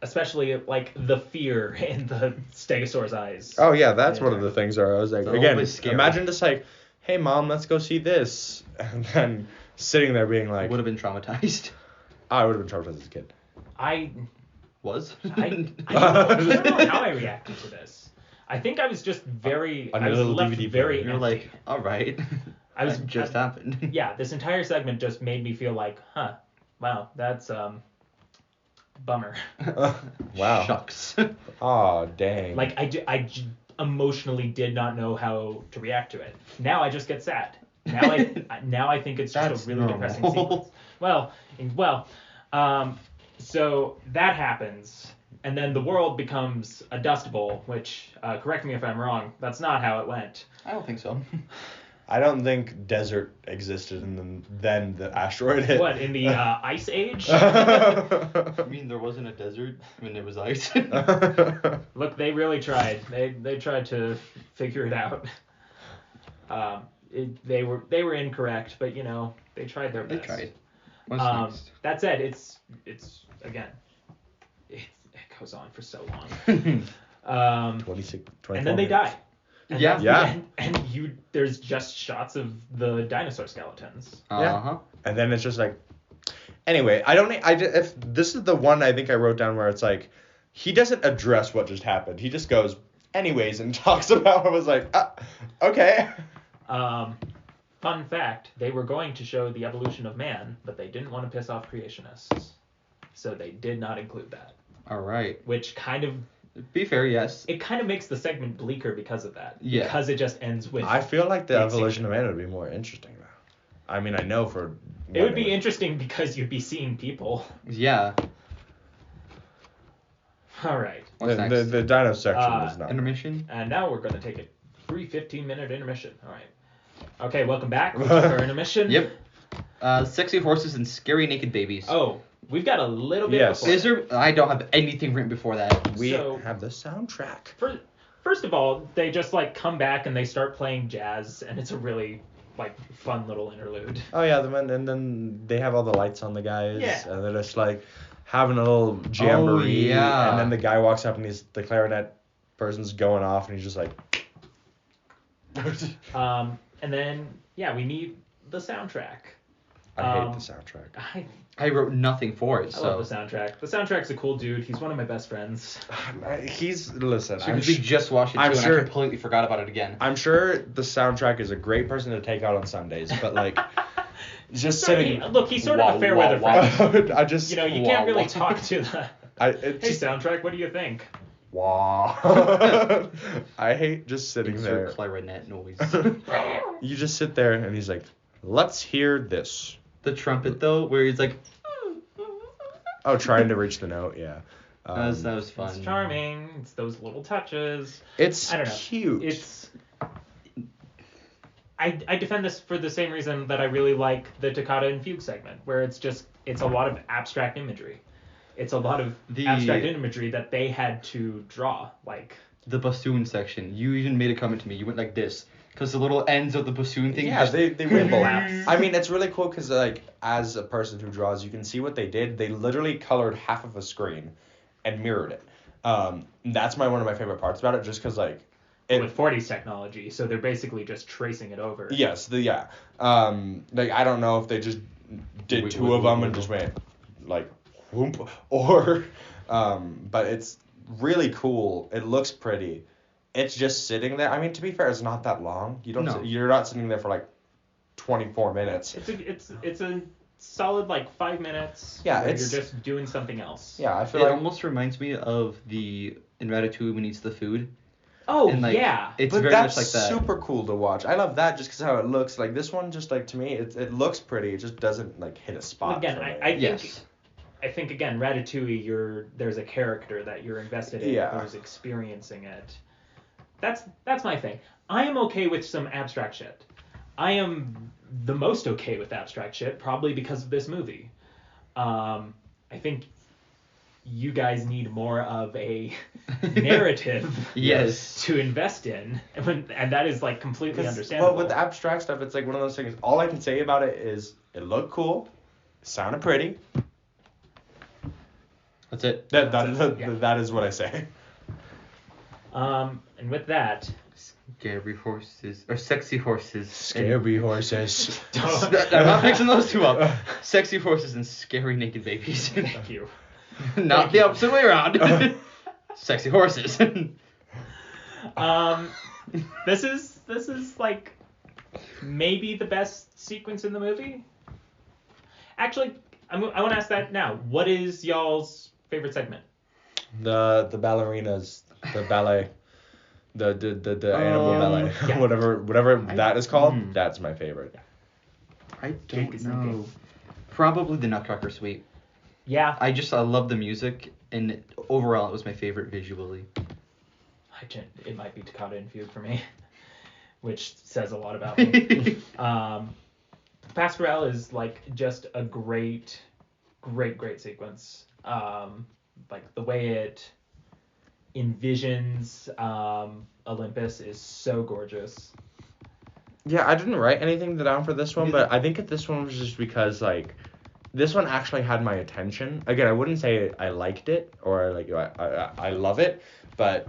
Especially like the fear in the Stegosaur's eyes. Oh yeah, that's one of the things where I was like, It's again, always scary. imagine just like, hey mom, let's go see this, and then sitting there being like, Would have been traumatized. I would have been traumatized as a kid. I Was? I don't know how I reacted to this. I think I was just I was little left DVD very player. You're empty. like, all right. I was That just happened. Yeah, this entire segment just made me feel like, wow, that's bummer. Wow. Shucks. Aw, dang. Like I emotionally did not know how to react to it. Now I just get sad. Now I think it's just That's a really normal. depressing sequence. Well, so that happens, and then the world becomes a dust bowl. Which, correct me if I'm wrong, that's not how it went. I don't think so. I don't think desert existed and then the asteroid hit. What, in the Ice Age? I mean, there wasn't a desert when it was ice. Look, they really tried. They tried to figure it out. They were incorrect, but they tried their They best. tried. What's next? That said, it's again, it goes on for so long. 26, 24 And then they minutes. die. And Yeah. that's the end. And there's just shots of the dinosaur skeletons. Uh-huh. And then it's just like, anyway, if this is the one I think I wrote down where it's like, he doesn't address what just happened. He just goes, anyways, and talks about it. I was like, okay. Fun fact, they were going to show the evolution of man, but they didn't want to piss off creationists. So they did not include that. All right. Which kind of, Be fair, yes. it kind of makes the segment bleaker because of that. Yeah. Because it just ends with... I feel like the Big evolution secret. of man would be more interesting though. I mean, I know for... It would be interesting because you'd be seeing people. Yeah. All right. What's The next? dino section is not. Intermission? And now we're going to take a free 15-minute intermission. All right. Okay, welcome back. We took our intermission. Yep. Sexy horses and scary naked babies. Oh, we've got a little bit Yes. before Is there? I don't have anything written before that. We So- have the soundtrack. First of all, they just like come back and they start playing jazz, and it's a really like fun little interlude. Oh yeah, and then they have all the lights on the guys, Yeah. and they're just like having a little jamboree, yeah. and then the guy walks up and the clarinet person's going off, and he's just like, And then we need the soundtrack. I hate the soundtrack. I I wrote nothing for it, so. love the soundtrack. The soundtrack's a cool dude. He's one of my best friends. Listen, So we just watched it too, I'm and sure- I completely forgot about it again. I'm sure the soundtrack is a great person to take out on Sundays, but like, just sitting. Look, he's sort of a fair weather friend. I just. You can't really talk to the. Hey, Just, soundtrack, what do you think? wow. I hate just sitting Insert there. clarinet noise. You just sit there and he's like, let's hear this. The trumpet though, where he's like, Oh, trying to reach the note, yeah. that was fun. It's charming. It's those little touches. It's I don't know. cute. It's. I defend this for the same reason that I really like the Toccata and Fugue segment, where it's a lot of abstract imagery. It's a lot of abstract imagery that they had to draw, like the bassoon section. You even made a comment to me. You went like this because the little ends of the bassoon thing. Yeah, they wimble. collapse. I mean, it's really cool because like as a person who draws, you can see what they did. They literally colored half of a screen and mirrored it. That's one of my favorite parts about it, just because like with 40s technology, so they're basically just tracing it over. Yes, like I don't know if they just did two of them and just went like whoop, or but it's really cool. It looks pretty. It's just sitting there. I mean, to be fair, it's not that long. You're not sitting there for like 24 minutes. It's a solid like 5 minutes. Yeah, where you're just doing something else. Yeah, I feel it like almost reminds me of in Ratatouille when he eats the food. Oh, and, like, yeah. It's but very that's much like that. super cool to watch. I love that just because how it looks. Like this one, just like to me, it looks pretty. It just doesn't like hit a spot. Again, for me. I think again, Ratatouille, there's a character that you're invested in who's experiencing it. That's my thing. I am okay with some abstract shit. I am the most okay with abstract shit, probably because of this movie. I think you guys need more of a narrative Yes. to invest in, and that is like completely understandable. Well, with the abstract stuff, it's like one of those things. All I can say about it is it looked cool, it sounded pretty. That's it. That is what I say. And with that, Scary horses or sexy horses. Scary horses. I'm not mixing those two up. Sexy horses and scary naked babies. Thank you. Not the opposite way around. Sexy horses. This is like maybe the best sequence in the movie. Actually, I want to ask that now. What is y'all's favorite segment? The ballerinas, the ballet, the animal ballet, yeah. whatever that is called. That's my favorite. I Jake don't is know. thinking. Probably the Nutcracker Suite. Yeah. I love the music, and overall it was my favorite visually. It might be Toccata and Fugue for me, which says a lot about me. Pasquale is like just a great sequence. Like the way it envisions Olympus is so gorgeous. Yeah, I didn't write anything down for this one, but I think this one was just because like this one actually had my attention. Again, I wouldn't say I liked it or like I love it, but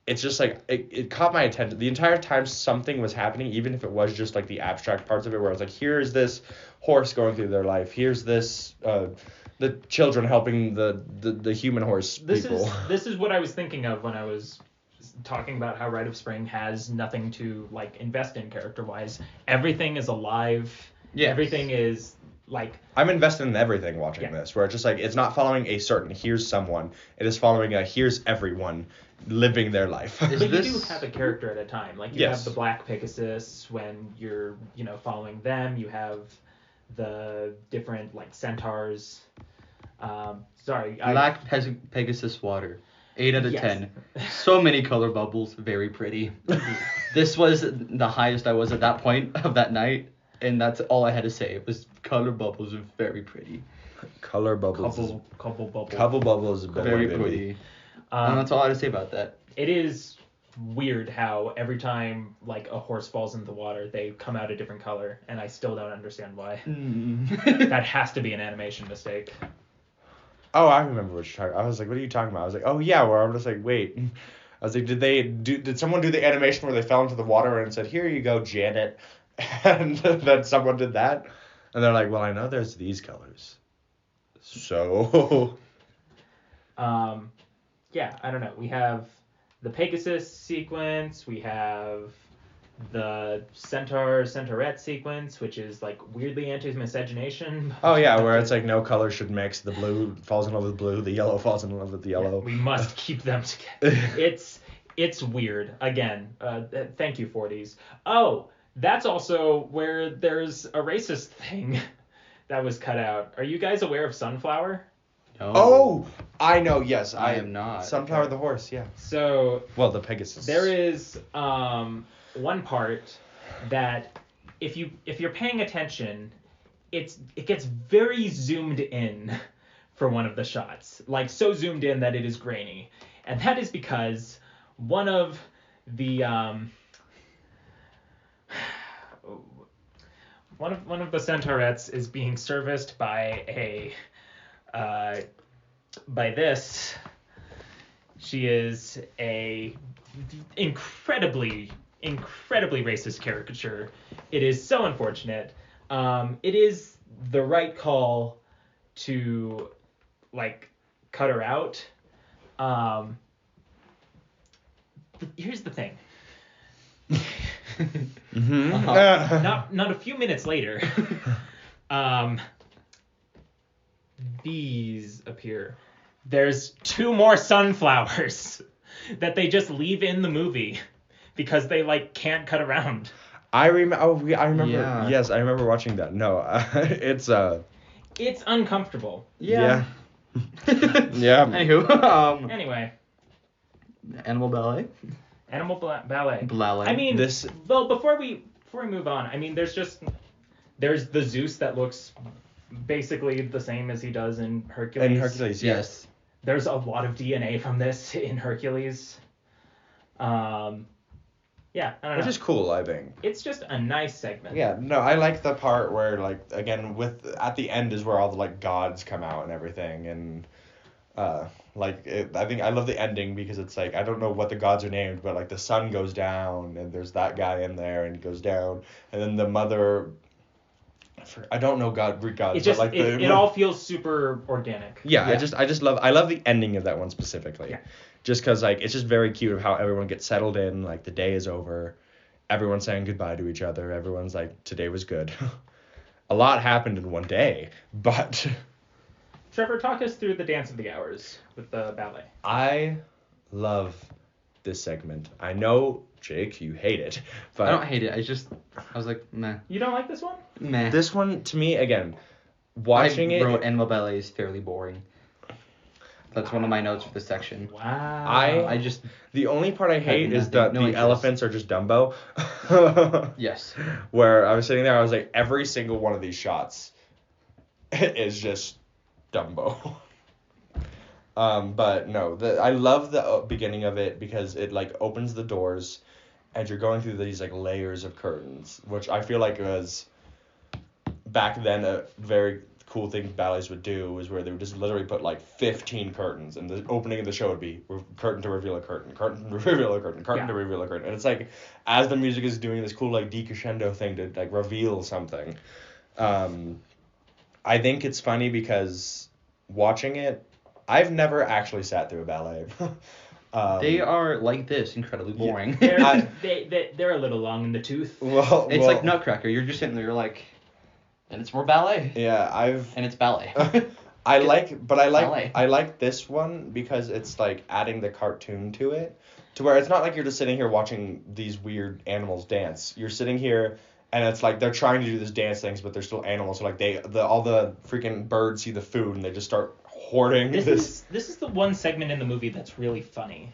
it's just like it caught my attention the entire time something was happening, even if it was just like the abstract parts of it, where I was like, here's this horse going through their life, here's this the children helping the human horse people. This is what I was thinking of when I was talking about how Rite of Spring has nothing to like invest in character wise. Everything is alive. Yeah. Everything is like I'm invested in everything watching this, where it's just like it's not following a certain here's someone, it is following a here's everyone living their life. But you do have a character at a time. Like you Yes. have the Black Pegasus when you're, following them. You have the different like centaurs. Black Pegasus water. 8 out of Yes. 10. So many color bubbles. Very pretty. This was the highest I was at that point of that night. And that's all I had to say. It was color bubbles are very pretty. Color bubbles. Couple bubbles. Couple bubbles is better. Very baby. pretty. And that's all I had to say about that. It is weird how every time like a horse falls into the water, they come out a different color, and I still don't understand why. That has to be an animation mistake. Oh, I remember what you're talking. I was like, what are you talking about? I was like, oh yeah. Where I'm just like, wait. I was like, did someone do the animation where they fell into the water and said, here you go, Janet, and then someone did that, and they're like, well, I know there's these colors, so. Yeah, I don't know. We have the Pegasus sequence. We have the Centaurette sequence, which is like weirdly anti-miscegenation. Oh yeah, where it's like no color should mix. The blue falls in love with blue. The yellow falls in love with the yellow. Yeah, we must keep them together. It's weird. Again, thank you, 40s. Oh, that's also where there's a racist thing that was cut out. Are you guys aware of Sunflower? No. Oh, I know. Yes, I am not. Sunflower Okay. the horse. Yeah. So Well, the Pegasus. there is one part that if you're paying attention, it gets very zoomed in for one of the shots, like so zoomed in that it is grainy, and that is because one of the one of the centaurettes is being serviced by a by this. She is a incredibly racist caricature. It is so unfortunate. It is the right call to like cut her out. But here's the thing. Not a few minutes later, these appear. There's 2 more sunflowers that they just leave in the movie because they like can't cut around. I remember. Oh, I remember. Yeah. Yes, I remember watching that. No, it's It's uncomfortable. Yeah. Yeah. Anywho, Anyway, Animal Ballet. Animal Ballet. Ballet. I mean, This- well, before we move on, I mean, there's the Zeus that looks basically the same as he does in Hercules. In Hercules, yes. There's a lot of DNA from this in Hercules. Yeah, I don't know. Which is cool, I think. It's just a nice segment. Yeah, no, I like the part where like again at the end is where all the like gods come out and everything and I think I love the ending because it's like I don't know what the gods are named, but like the sun goes down and there's that guy in there and he goes down and then the mother I don't know Greek gods. It just but like it all feels super organic. Yeah, Yeah. I just love the ending of that one specifically. Yeah. Just because like it's just very cute of how everyone gets settled in, like the day is over, everyone's saying goodbye to each other, everyone's like today was good. A lot happened in one day, but Trevor, talk us through the Dance of the Hours with the ballet. I love this segment. I know, Jake, you hate it, but I don't hate it. I was like, meh. You don't like this one? Meh. this one to me again, watching I wrote it, Animal Ballet is fairly boring. That's one of my notes for this section. Wow. I just the only part I hate is nothing, that no the interest. elephants are just Dumbo. yes. Where I was sitting there, I was like, every single one of these shots is just Dumbo. But no, I love the beginning of it because it like opens the doors, and you're going through these like layers of curtains, which I feel like was back then a very cool thing ballets would do was where they would just literally put like 15 curtains, and the opening of the show would be curtain to reveal a curtain, curtain to reveal a curtain, curtain to reveal a curtain, and it's like as the music is doing this cool like decrescendo thing to like reveal something. I think it's funny because watching it, I've never actually sat through a ballet. They are like this, incredibly boring. They're a little long in the tooth. It's like Nutcracker. You're just sitting there, you're like, and it's more ballet. Yeah, And it's ballet. I like Ballet. I like this one because it's like adding the cartoon to it, to where it's not like you're just sitting here watching these weird animals dance. You're sitting here and it's like they're trying to do this dance things, but they're still animals. So like all the freaking birds see the food and they just start hoarding this. This is the one segment in the movie that's really funny.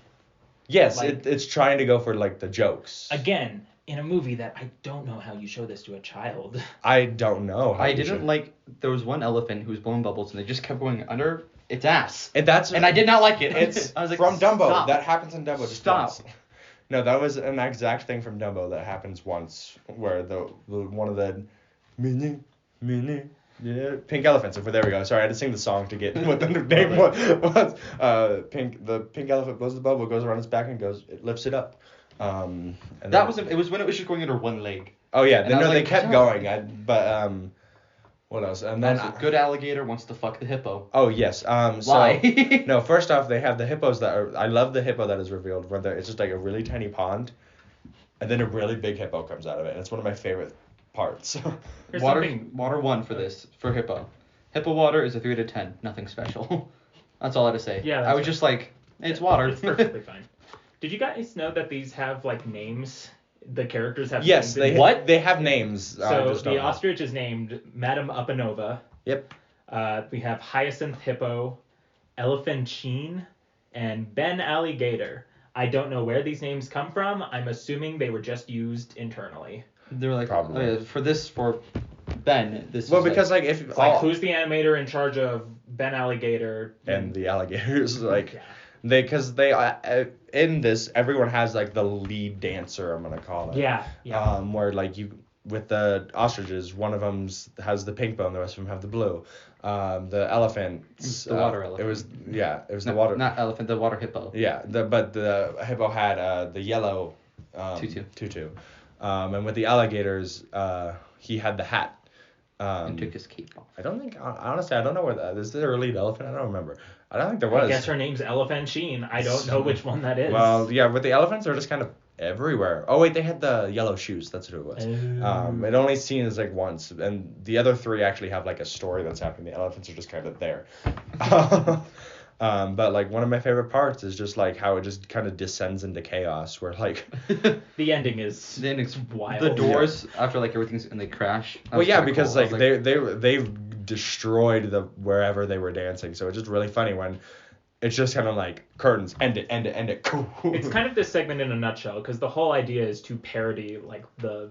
Yes, like- it's trying to go for like the jokes. Again, in a movie that I don't know how you show this to a child. I don't know. How I you didn't should- like, there was one elephant who was blowing bubbles and they just kept going under its ass. And that's And I did not like it. It's I was like, from Dumbo. stop. That happens in Dumbo. Just Stop. once. No, that was an exact thing from Dumbo that happens once, where the one of the mini yeah, pink elephants. There we go. Sorry, I had to sing the song to get what the name was. The pink elephant blows the bubble, goes around its back and it lifts it up. And That then- was, it was when it was just going under one leg. Oh yeah, and I was they like, kept "No." going. What else? And then That's a good alligator wants to fuck the hippo. Oh yes. So Lie. no. First off, they have the hippos that are. I love the hippo that is revealed where it's just like a really tiny pond, and then a really big hippo comes out of it, and it's one of my favorite parts. Here's Water something. 1 for this, for hippo. Hippo water is a 3 out of 10. Nothing special. That's all I had to say. Yeah, I that's was just like, it's water. It's perfectly fine. Did you guys know that these have like names the characters have Yes, names. they have names. I So just don't the know. ostrich is named Madame Upanova. Yep. We have Hyacinth Hippo, Elephantine, and Ben Alligator. I don't know where these names come from. I'm assuming they were just used internally. They're like, Probably. for Ben, this Well, was because like if It's like, who's the animator in charge of Ben Alligator? and the alligators like Yeah. because they in this everyone has like the lead dancer, I'm gonna call it. Yeah. Where like you with the ostriches, one of them has the pink bone, the rest of them have the blue. The elephants. The water elephant. It was the no, water. not elephant, the water hippo. Yeah, but the hippo had the yellow tutu. And with the alligators, he had the hat. And took his cape off. I don't think honestly I don't know where that is. There a lead elephant? I don't remember. I don't think there was. I guess her name's Elephantine. I don't know which one that is. Well, yeah, with the elephants they're just kind of everywhere. Oh wait, they had the yellow shoes. That's who it was. It only seen as like once, and the other three actually have like a story that's happening. The elephants are just kind of there. But like one of my favorite parts is just like how it just kind of descends into chaos, where like the ending is Then it's wild. the doors after like everything's and they crash. That well was yeah kinda because cool. I like, was they've destroyed the wherever they were dancing, so it's just really funny when it's just kind of like curtains, end it. It's kind of this segment in a nutshell, because the whole idea is to parody like the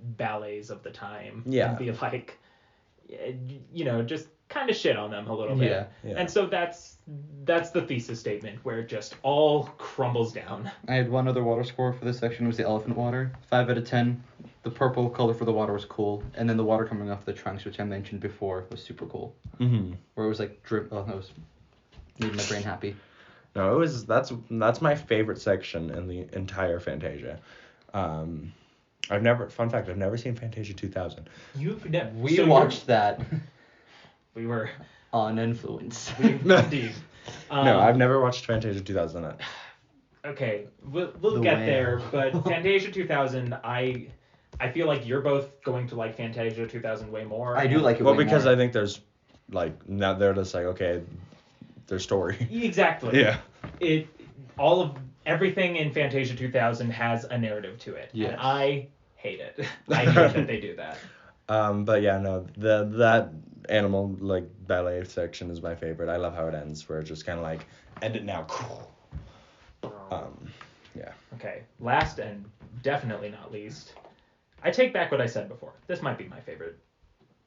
ballets of the time. Yeah. And be like, just kind of shit on them a little bit. Yeah. And so that's the thesis statement, where it just all crumbles down. I had one other water score for this section. It was the elephant water. 5 out of 10. The purple color for the water was cool, and then the water coming off the trunks, which I mentioned before, was super cool. Mm-hmm. Where it was like drip. Oh, that was made my brain happy. No, it was that's my favorite section in the entire Fantasia. I've never seen Fantasia 2000. You've never. We watched that We were. on influence. Indeed. No, I've never watched Fantasia 2000. Okay, we'll The get whale. there, but Fantasia 2000, I feel like you're both going to like Fantasia 2000 way more. I do like it Well, way because more. I think there's like now they're just like okay, their story. Exactly. Yeah. Everything in Fantasia 2000 has a narrative to it. Yes. And I hate it. I hate that they do that. But yeah, no, that animal like ballet section is my favorite. I love how it ends, where it's just kind of like end it now. Yeah. Okay, last and definitely not least, I take back what I said before. This might be my favorite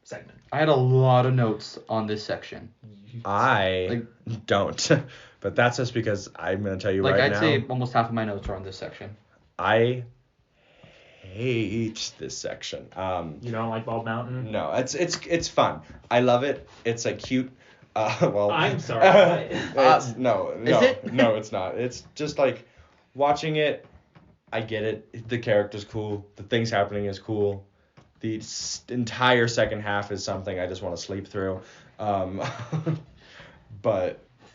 segment. I had a lot of notes on this section. I don't, but that's just because I'm gonna tell you Like right I'd now. say almost half of my notes are on this section. I hate this section. You don't like Bald Mountain? No, it's fun. I love it. It's like cute. Well. I'm sorry. No, Is it? No, it's not. It's just like watching it. I get it. The character's cool. The things happening is cool. The entire second half is something I just want to sleep through. But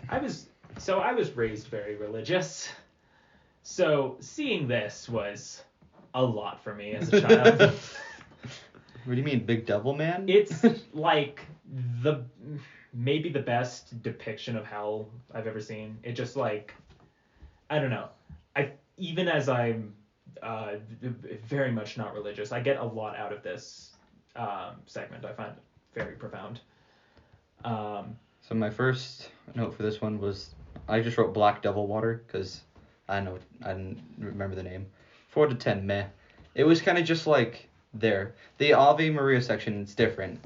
I was raised very religious. So seeing this was a lot for me as a child. What do you mean, Big Devil Man? It's like maybe the best depiction of hell I've ever seen. It just like, I don't know. Even as I'm very much not religious, I get a lot out of this segment. I find it very profound. So my first note for this one was I just wrote Black Devil Water because I didn't remember the name. 4 to 10, meh. It was kind of just like there. The Ave Maria section is different.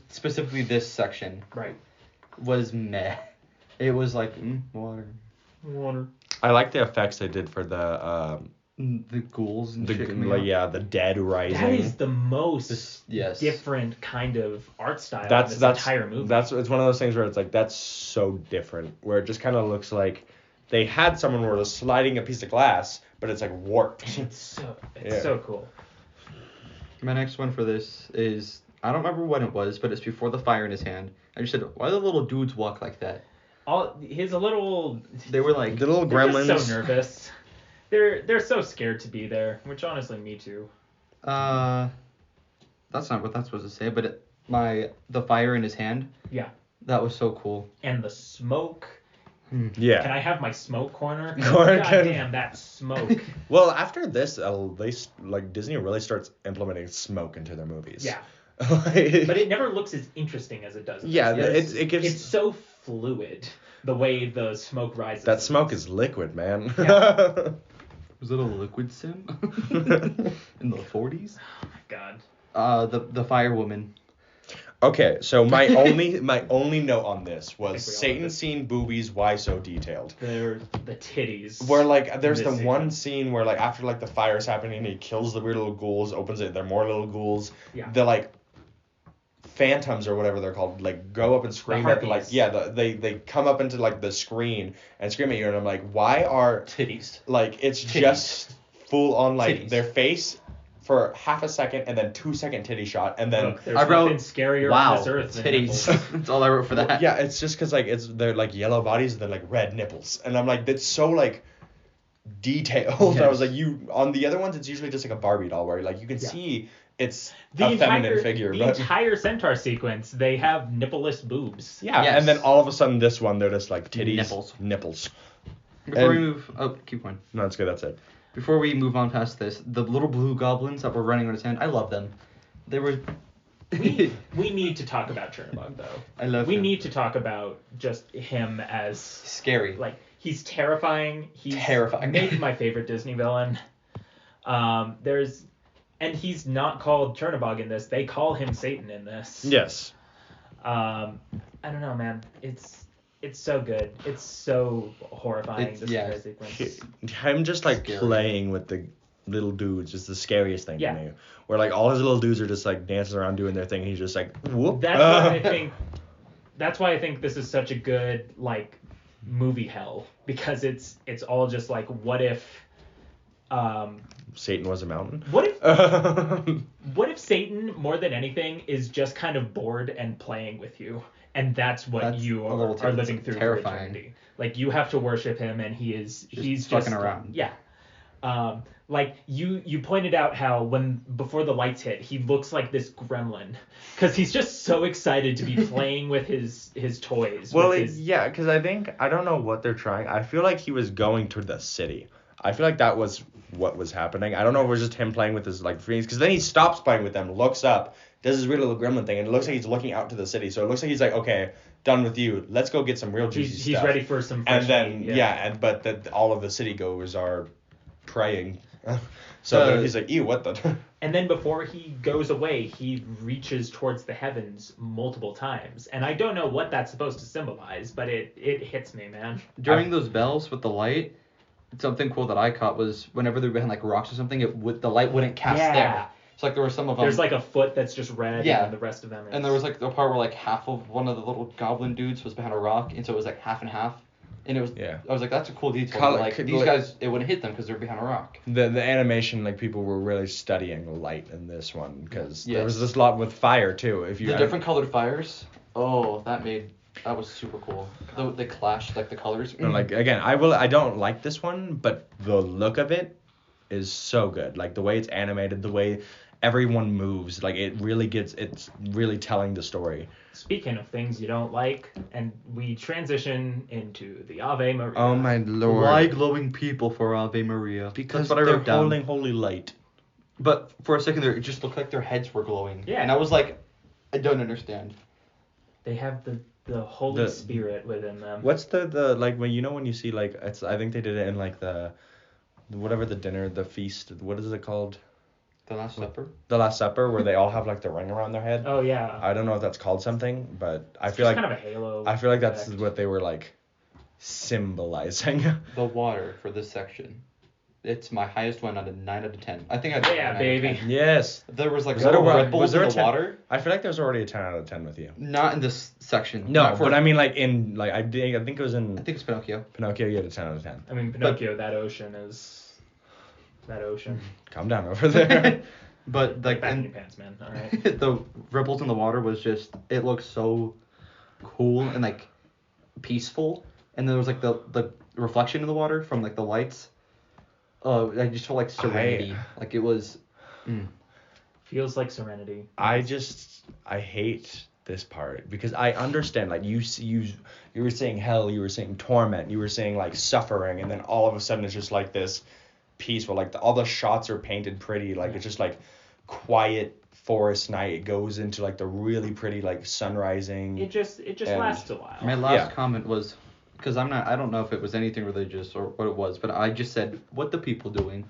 Specifically this section Right. was meh. It was like water. I like the effects they did for the The ghouls and shit coming out. the dead rising. That is the most Yes. different kind of art style That's in this entire movie. it's one of those things where it's like that's so different, where it just kind of looks like they had someone who was sliding a piece of glass, but it's like warped. It's so Yeah. so cool. My next one for this is I don't remember when it was, but it's before the fire in his hand. I just said, why do the little dudes walk like that? He's a little. They were like The little They're gremlins. just so nervous. They're so scared to be there, which honestly, me too. that's not what that's supposed to say, but the fire in his hand. Yeah. That was so cool. And the smoke, Yeah. Can I have my smoke corner? Corner. God damn, that smoke. Well, after this, Disney really starts implementing smoke into their movies. Yeah. Like- But it never looks as interesting as it does. In Yeah, this. it gives. It's so fluid the way the smoke rises. That smoke is liquid, man. Yeah. Was it a liquid sim? In the 40s? Oh my god. The firewoman. Okay, so my only note on this was I think we all Satan have it. seen boobies. Why so detailed? They're the titties. Where like there's the Missing. one scene where like after like the fire's happening, he kills the weird little ghouls, opens it, there are more little ghouls. Yeah. The like phantoms or whatever they're called, like go up and scream at harpies. they come up into like the screen and scream at you, and I'm like, why are Titties. like it's Titties. just full on like Titties. their face for half a second and then 2-second titty shot and then Look, there's I wrote, nothing scarier wow, on this earth than titties. nipples. That's all I wrote for that. yeah, it's just because like they're like yellow bodies and they're like red nipples, and I'm like, that's so like detailed. I was Yes. like, you on the other ones it's usually just like a Barbie doll where like you can Yeah. see it's The a feminine entire figure, the but entire centaur sequence, they have nippleless boobs. yeah, Yes. and then all of a sudden this one they're just like titties, Nipples. nipples. Before we And- move, keep going. No, that's good. That's it. Before we move on past this, the little blue goblins that were running on his hand, I love them. They were. We need to talk about Chernobog though. I love We him. need to talk about just him as Scary. like he's terrifying. He's Terrifying. maybe my favorite Disney villain. And he's not called Chernobog in this. They call him Satan in this. Yes. I don't know, man. It's so good. It's so horrifying. It's- This yeah. entire sequence. Him just like Scary. playing with the little dudes is the scariest thing Yeah. to me. Where like all his little dudes are just like dancing around doing their thing, and he's just like whoop. That's why I think. That's why I think this is such a good like movie hell, because it's all just like what if. Satan was a mountain. What if Satan, more than anything, is just kind of bored and playing with you, and that's what That's you a little are living through for terrifying. eternity. Like you have to worship him, and he's fucking just around. Yeah. Like you pointed out how before the lights hit, he looks like this gremlin because he's just so excited to be playing with his toys. Well, with his, yeah, because I don't know what they're trying. I feel like he was going to the city. I feel like that was what was happening. I don't know if it was just him playing with his like friends, because then he stops playing with them, looks up, does his weird little gremlin thing, and it looks like he's looking out to the city. So it looks like he's like, okay, done with you. Let's go get some real juicy he's stuff. ready for some fresh And then meat, but all of the city goers are praying. So he's like, ew, what the? And then before he goes away, he reaches towards the heavens multiple times. And I don't know what that's supposed to symbolize, but it hits me, man. During those bells with the light, something cool that I caught was whenever they're behind like rocks or something, the light wouldn't cast Yeah. there. So like there were some of them. There's like a foot that's just red, Yeah. and then the rest of them is... And there was like the part where like half of one of the little goblin dudes was behind a rock, and so it was like half and half. And it was, Yeah. I was like, that's a cool detail. Color- but, like could, these like- guys, it wouldn't hit them because they're behind a rock. The animation, like people were really studying light in this one, because there Yes. was this lot with fire too. If you The different colored fires. Oh, that was super cool. They clashed like the colors. And like again, I don't like this one, but the look of it is so good. Like the way it's animated, the way everyone moves, like it's really telling the story. Speaking of things you don't like, and we transition into the Ave Maria. Oh my lord! Why glowing people for Ave Maria? Because That's what I they're wrote down. holding holy light. But for a second there, it just looked like their heads were glowing. Yeah. And I was like, I don't understand. They have the Holy The- Spirit within them. What's the like when you see like I think they did it in like the whatever the dinner, the feast, what is it called? The Last Supper. The Last Supper, where they all have like the ring around their head. Oh, yeah. I don't know if that's called something, but I It's feel just like kind of a halo. I feel like that's effect. what they were like symbolizing. The water for this section. It's my highest one out of 9 out of 10. I think I Yeah, 9 out of baby. 10. Yes. There was like Was that little a- ripples was there in a the 10? water. I feel like there's already a 10 out of 10 with you. Not in this section. No, Not for- but I mean like in like I think it was in I think it's Pinocchio. Pinocchio. You had a 10 out of 10. I mean, Pinocchio, that ocean is... That ocean. Calm down over there. But like Back in in, your pants, man. All right. the ripples in the water was just, it looked so cool and like peaceful. And there was like the reflection in the water from like the lights. Oh, I just felt like serenity. Like it was. Feels like serenity. I hate this part because I understand like you were saying hell, you were saying torment, you were saying like suffering, and then all of a sudden it's just like this peaceful, like all the shots are painted pretty, like it's just like quiet forest night. It goes into like the really pretty like sun rising. It just and lasts a while. My last comment was, because I don't know if it was anything religious or what it was, but I just said, what the people doing?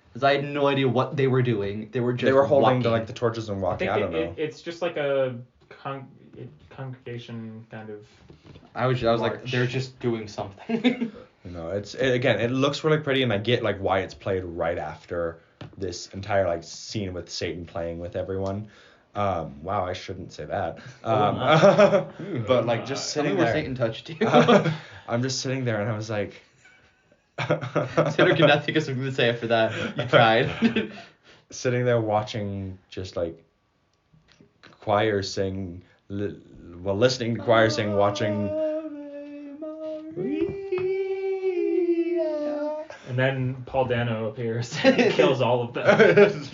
Because I had no idea what they were doing. They were just they were holding walking. the torches and walking. I don't know. It's just like a congregation kind of. I was like, they're just doing something. No, again, it looks really pretty, and I get like why it's played right after this entire like scene with Satan playing with everyone. Wow, I shouldn't say that. But like just Tell me sitting where there. Satan touched you. I'm just sitting there, and I was like. Taylor could not think of something to say after that. You tried. Sitting there watching just like choir sing, listening to choir sing, watching. And then Paul Dano appears and kills all of them.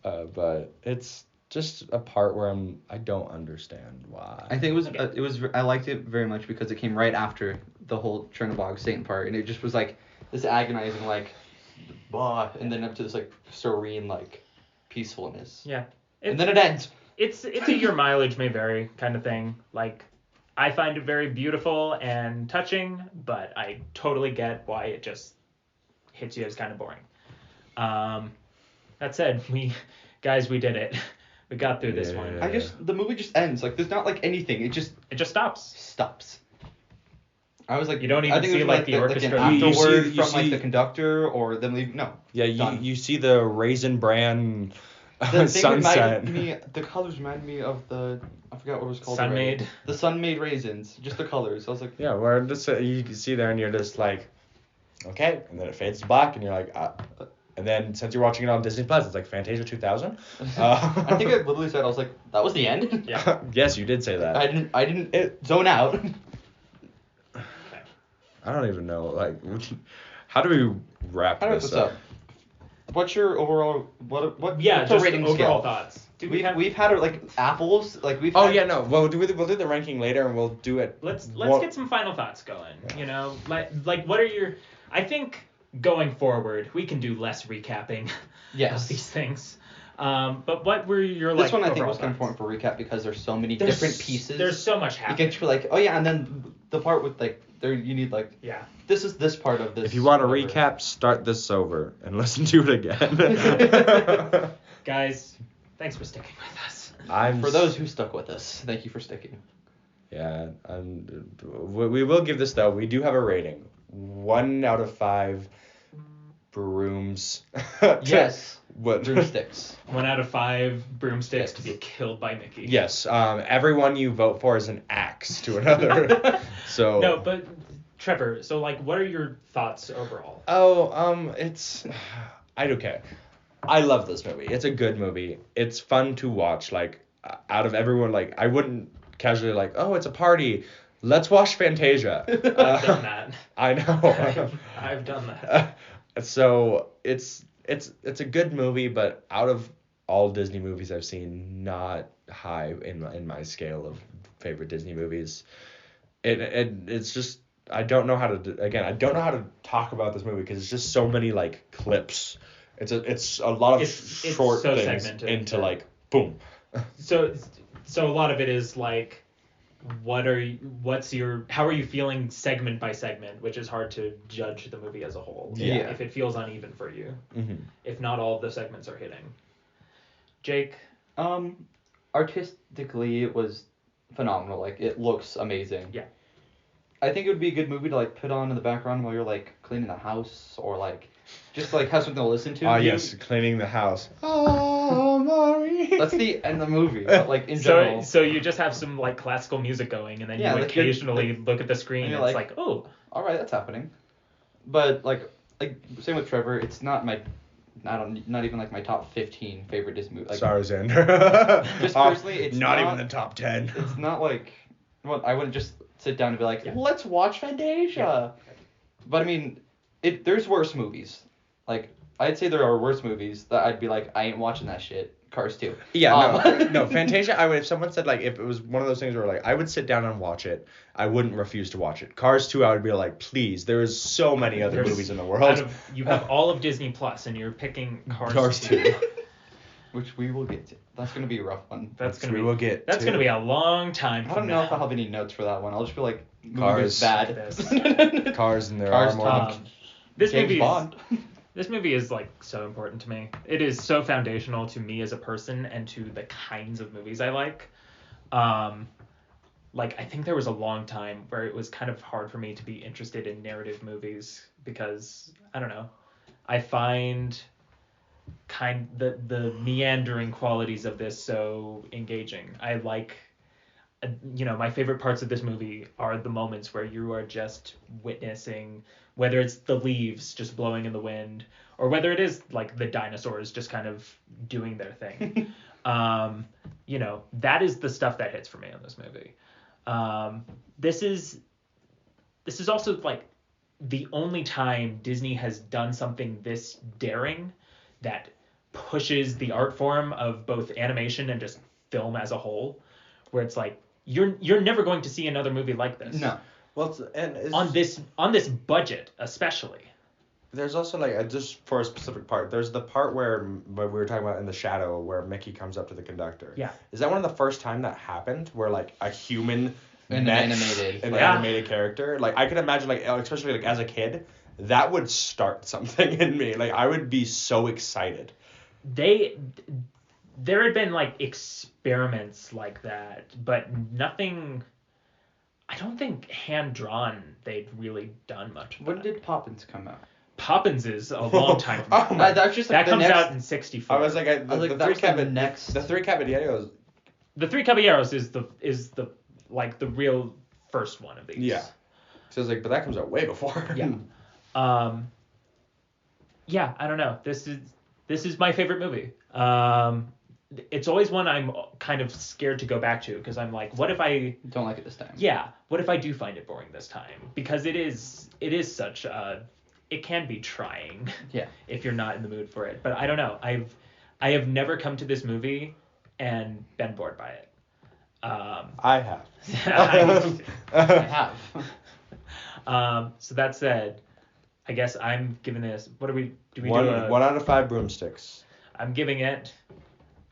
But it's just a part where I don't understand why. I think it was I liked it very much because it came right after the whole Chernobog Satan part, and it just was like this agonizing like, blah, and then up to this like serene like peacefulness. Yeah. And then it ends. It's a your mileage may vary kind of thing. Like, I find it very beautiful and touching, but I totally get why it just hits you as kind of boring. That said, we did it. We got through this one. I guess the movie just ends. Like, there's not like anything. It just stops. I was like, You don't even I think see, it was like, like the an orchestra. You afterword see- from like the conductor or them leaving. No. Yeah, Done. you see the Raisin Bran The thing sunset. reminded me. The colors reminded me of the. I forgot what it was called. Sun-made. already. The sun-made raisins. Just the colors. I was like. Yeah, where just you can see there, and you're just like, okay, and then it fades to black, and you're like, and then since you're watching it on Disney Plus, it's like Fantasia 2000. I think I literally said I was like, that was the end. Yeah. Yes, you did say that. I didn't zone out. I don't even know, like, how do we wrap How do I this put up? up? What's your overall what? Yeah, what's our just rating overall scale? thoughts. We've had like apples, like we've. Oh had, yeah, no. Well, we'll do the ranking later, and we'll do it. Let's Well- get some final thoughts going. You know, like what are your? I think going forward we can do less recapping Yes. of these things. But what were your This one I think overall was thoughts? important for recap because there's so many There's- different pieces. There's so much you happening. get to like, oh yeah, and then the part with like there you need like Yeah. this is this part of this. If you want to whatever. recap, start this over and listen to it again. Guys, thanks for sticking with us. For those who stuck with us, thank you for sticking. Yeah, we will give this though. We do have a rating. 1 out of 5 brooms. Yes. What? Broomsticks. 1 out of 5 broomsticks to be killed by Mickey. Yes. Everyone you vote for is an axe to another. So. No, but Trevor, so like, what are your thoughts overall? Oh, I don't care. I love this movie. It's a good movie. It's fun to watch. Like, out of everyone, like, I wouldn't casually like, oh, it's a party. Let's watch Fantasia. I've done that. I know. I've done that. So it's a good movie, but out of all Disney movies I've seen, not high in my scale of favorite Disney movies. It's just I don't know how to talk about this movie because it's just so many like clips. It's a lot of It's short so things segmented. into like boom. So a lot of it is like, how are you feeling segment by segment, which is hard to judge the movie as a whole. Yeah. If it feels uneven for you. Mm-hmm. If not all of the segments are hitting. Jake? Artistically, it was phenomenal. Like, it looks amazing. Yeah. I think it would be a good movie to like put on in the background while you're like cleaning the house or like just like have something to listen to. Yes, cleaning the house. Oh, Marie. That's the end of the movie. But like in general. So you just have some like classical music going, and then Yeah, you like, you're- occasionally look at the screen and and you're it's like, like, oh. All right, that's happening. But like same with Trevor. It's not not even like my top 15 favorite Disney movie. Like, Sorry, Xander. Just personally, it's not not- even the top 10. it's not like I wouldn't just sit down and be like, Yeah. let's watch Fantasia. Yeah. But I mean, there's worse movies. Like I'd say there are worse movies that I'd be like, I ain't watching that shit. Cars 2. Yeah, no, Fantasia. If someone said like, if it was one of those things where like I would sit down and watch it, I wouldn't refuse to watch it. Cars 2, I would be like, please. There is so many other movies in the world. You have all of Disney Plus, and you're picking Cars, Cars 2. 2. Which we will get to. That's gonna be a rough one. That's we will get. That's to. gonna be a long time. I don't know if I'll have any notes for that one. I'll just be like, Cars. bad. Cars and there Cars are more. top. This James movie Bond. This movie is like so important to me. It is so foundational to me as a person and to the kinds of movies I like. Like I think there was a long time where it was kind of hard for me to be interested in narrative movies because I don't know. I find the meandering qualities of this so engaging. I like my favorite parts of this movie are the moments where you are just witnessing, whether it's the leaves just blowing in the wind or whether it is like the dinosaurs just kind of doing their thing. That is the stuff that hits for me on this movie. This is also like the only time Disney has done something this daring that pushes the art form of both animation and just film as a whole, where it's like you're never going to see another movie like this. No. Well, on this budget especially. There's also like just for a specific part. There's the part where we were talking about in the shadow where Mickey comes up to the conductor. Yeah. Is that one of the first time that happened where like a human An animated character? Like I could imagine like especially like as a kid, that would start something in me. Like I would be so excited. There had been like experiments like that, but nothing. I don't think hand drawn they'd really done much. When did Poppins come out? Poppins is a long time. Oh my! That's just like that comes out in '64. I was like, the Three Caballeros. The Three Caballeros is the like the real first one of these. Yeah. So I was like, but that comes out way before. Yeah. Yeah, I don't know. This is my favorite movie. It's always one I'm kind of scared to go back to because I'm like, what if I don't like it this time? Yeah, what if I do find it boring this time? Because it is such it can be trying. Yeah. If you're not in the mood for it, but I don't know. I have never come to this movie and been bored by it. I have. I have. So that said, I guess I'm giving this. What do we do? One out of 5 broomsticks. I'm giving it.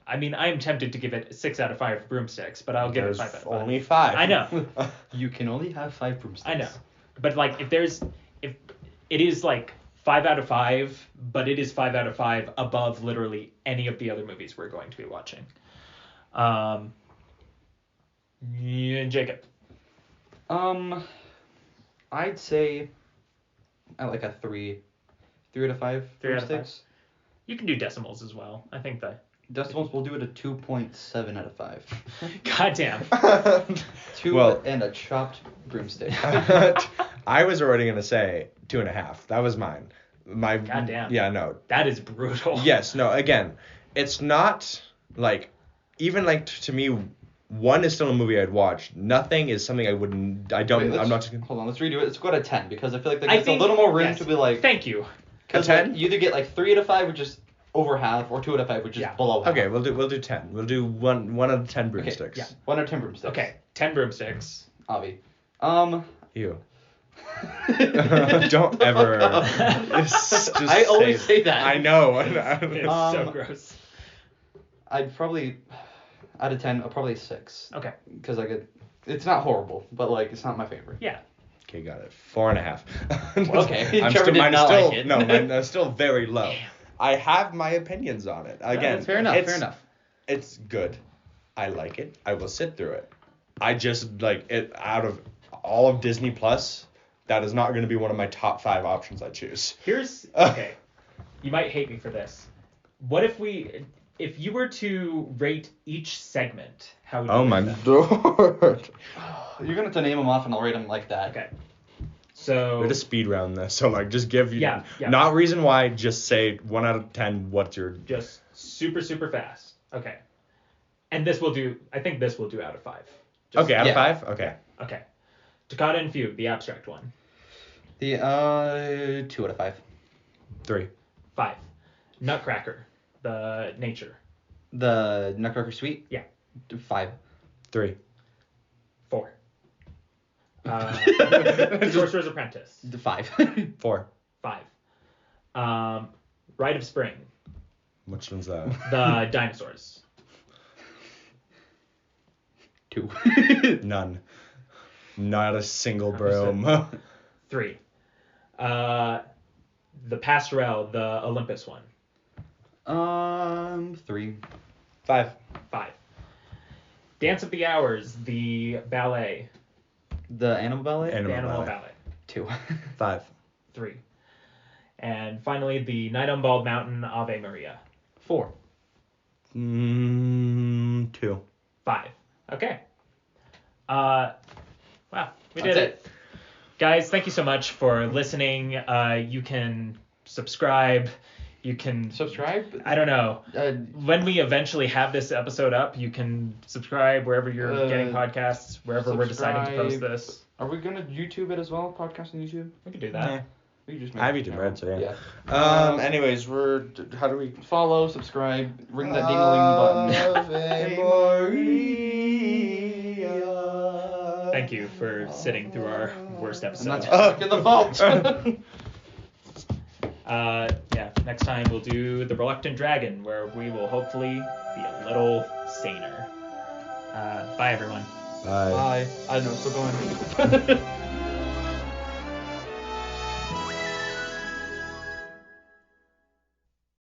I mean, I'm tempted to give it 6 out of 5 broomsticks, but I'll give it 5 out of 5. Only 5. I know. You can only have 5 broomsticks. I know, but like if it is like 5 out of 5, but it is 5 out of 5 above literally any of the other movies we're going to be watching. Jacob. I'd say I like a 3 out of 5 broomsticks. You can do decimals as well. I think that. Decimals, we'll do it a 2.7 out of 5. Goddamn. 2 and a chopped broomstick. I was already going to say 2.5. That was mine. Goddamn. Yeah, no. That is brutal. Yes, no, again, it's not like, even like to me, 1 is still a movie I'd watch. Nothing is something I wouldn't, I'm not just Hold on, let's redo it. Let's go to 10 because I feel like there's a little more room to be like. Thank you. Because like, you either get like 3 out of 5, which is over half, or 2 out of 5, which is below half. Okay, we'll do 10. We'll do one out of 10 broomsticks. Okay, yeah, 1 out of 10 broomsticks. Okay, 10 broomsticks. Avi. You. Don't ever. I always say that. I know. It's so gross. I'd probably, out of 10, probably 6. Okay. Because it's not horrible, but like it's not my favorite. Yeah. Okay, got it. 4.5. Okay. Mine's still very low. Damn. I have my opinions on it. Again, fair enough. It's good. I like it. I will sit through it. I just like it out of all of Disney Plus. That is not going to be one of my top 5 options I choose. Here's okay. You might hate me for this. What if you were to rate each segment, how would you rate them? lord. You're gonna have to name them off, and I'll rate them like that. Okay. So. We're going to speed round this. So like, just give you. Yeah. Not reason why. Just say 1 out of 10. What's your? Just super fast. Okay. And this will do. I think this will do out of 5. Okay, out of 5. Okay. Toccata and Fugue, the abstract one. The 2 out of 5. 3. 5. Nutcracker, the nature. The Nutcracker Suite? Yeah. 5. 3. 4. Sorcerer's Apprentice. 5. 4. 5. Rite of Spring. Which one's that? The dinosaurs. 2. None. Not a single broom. 3. The Pastorelle, the Olympus one. 3. 5. 5. Dance of the Hours, the ballet. The Animal Ballet? Animal The Animal Ballet. Ballet. 2. 5. 3. And finally, the Night on Bald Mountain, Ave Maria. 4. 2. 5. Okay. Wow, we That's did it. Guys, thank you so much for listening. You can subscribe. You can Subscribe? I don't know. Uh, When we eventually have this episode up, you can subscribe wherever you're getting podcasts, wherever we're deciding to post subscribe. this. Are we gonna YouTube it as well? Podcast on YouTube? We can do that. Yeah. We can just I have it YouTube now. Red, so yeah. Yeah. Anyways, how do we? Follow, subscribe, ring that ding-a-ling button. Thank you for sitting through our worst I'm episode. not stuck in the vault. Yeah, next time we'll do The Reluctant Dragon, where we will hopefully be a little saner. Bye, everyone. Bye. Bye. I know, still going.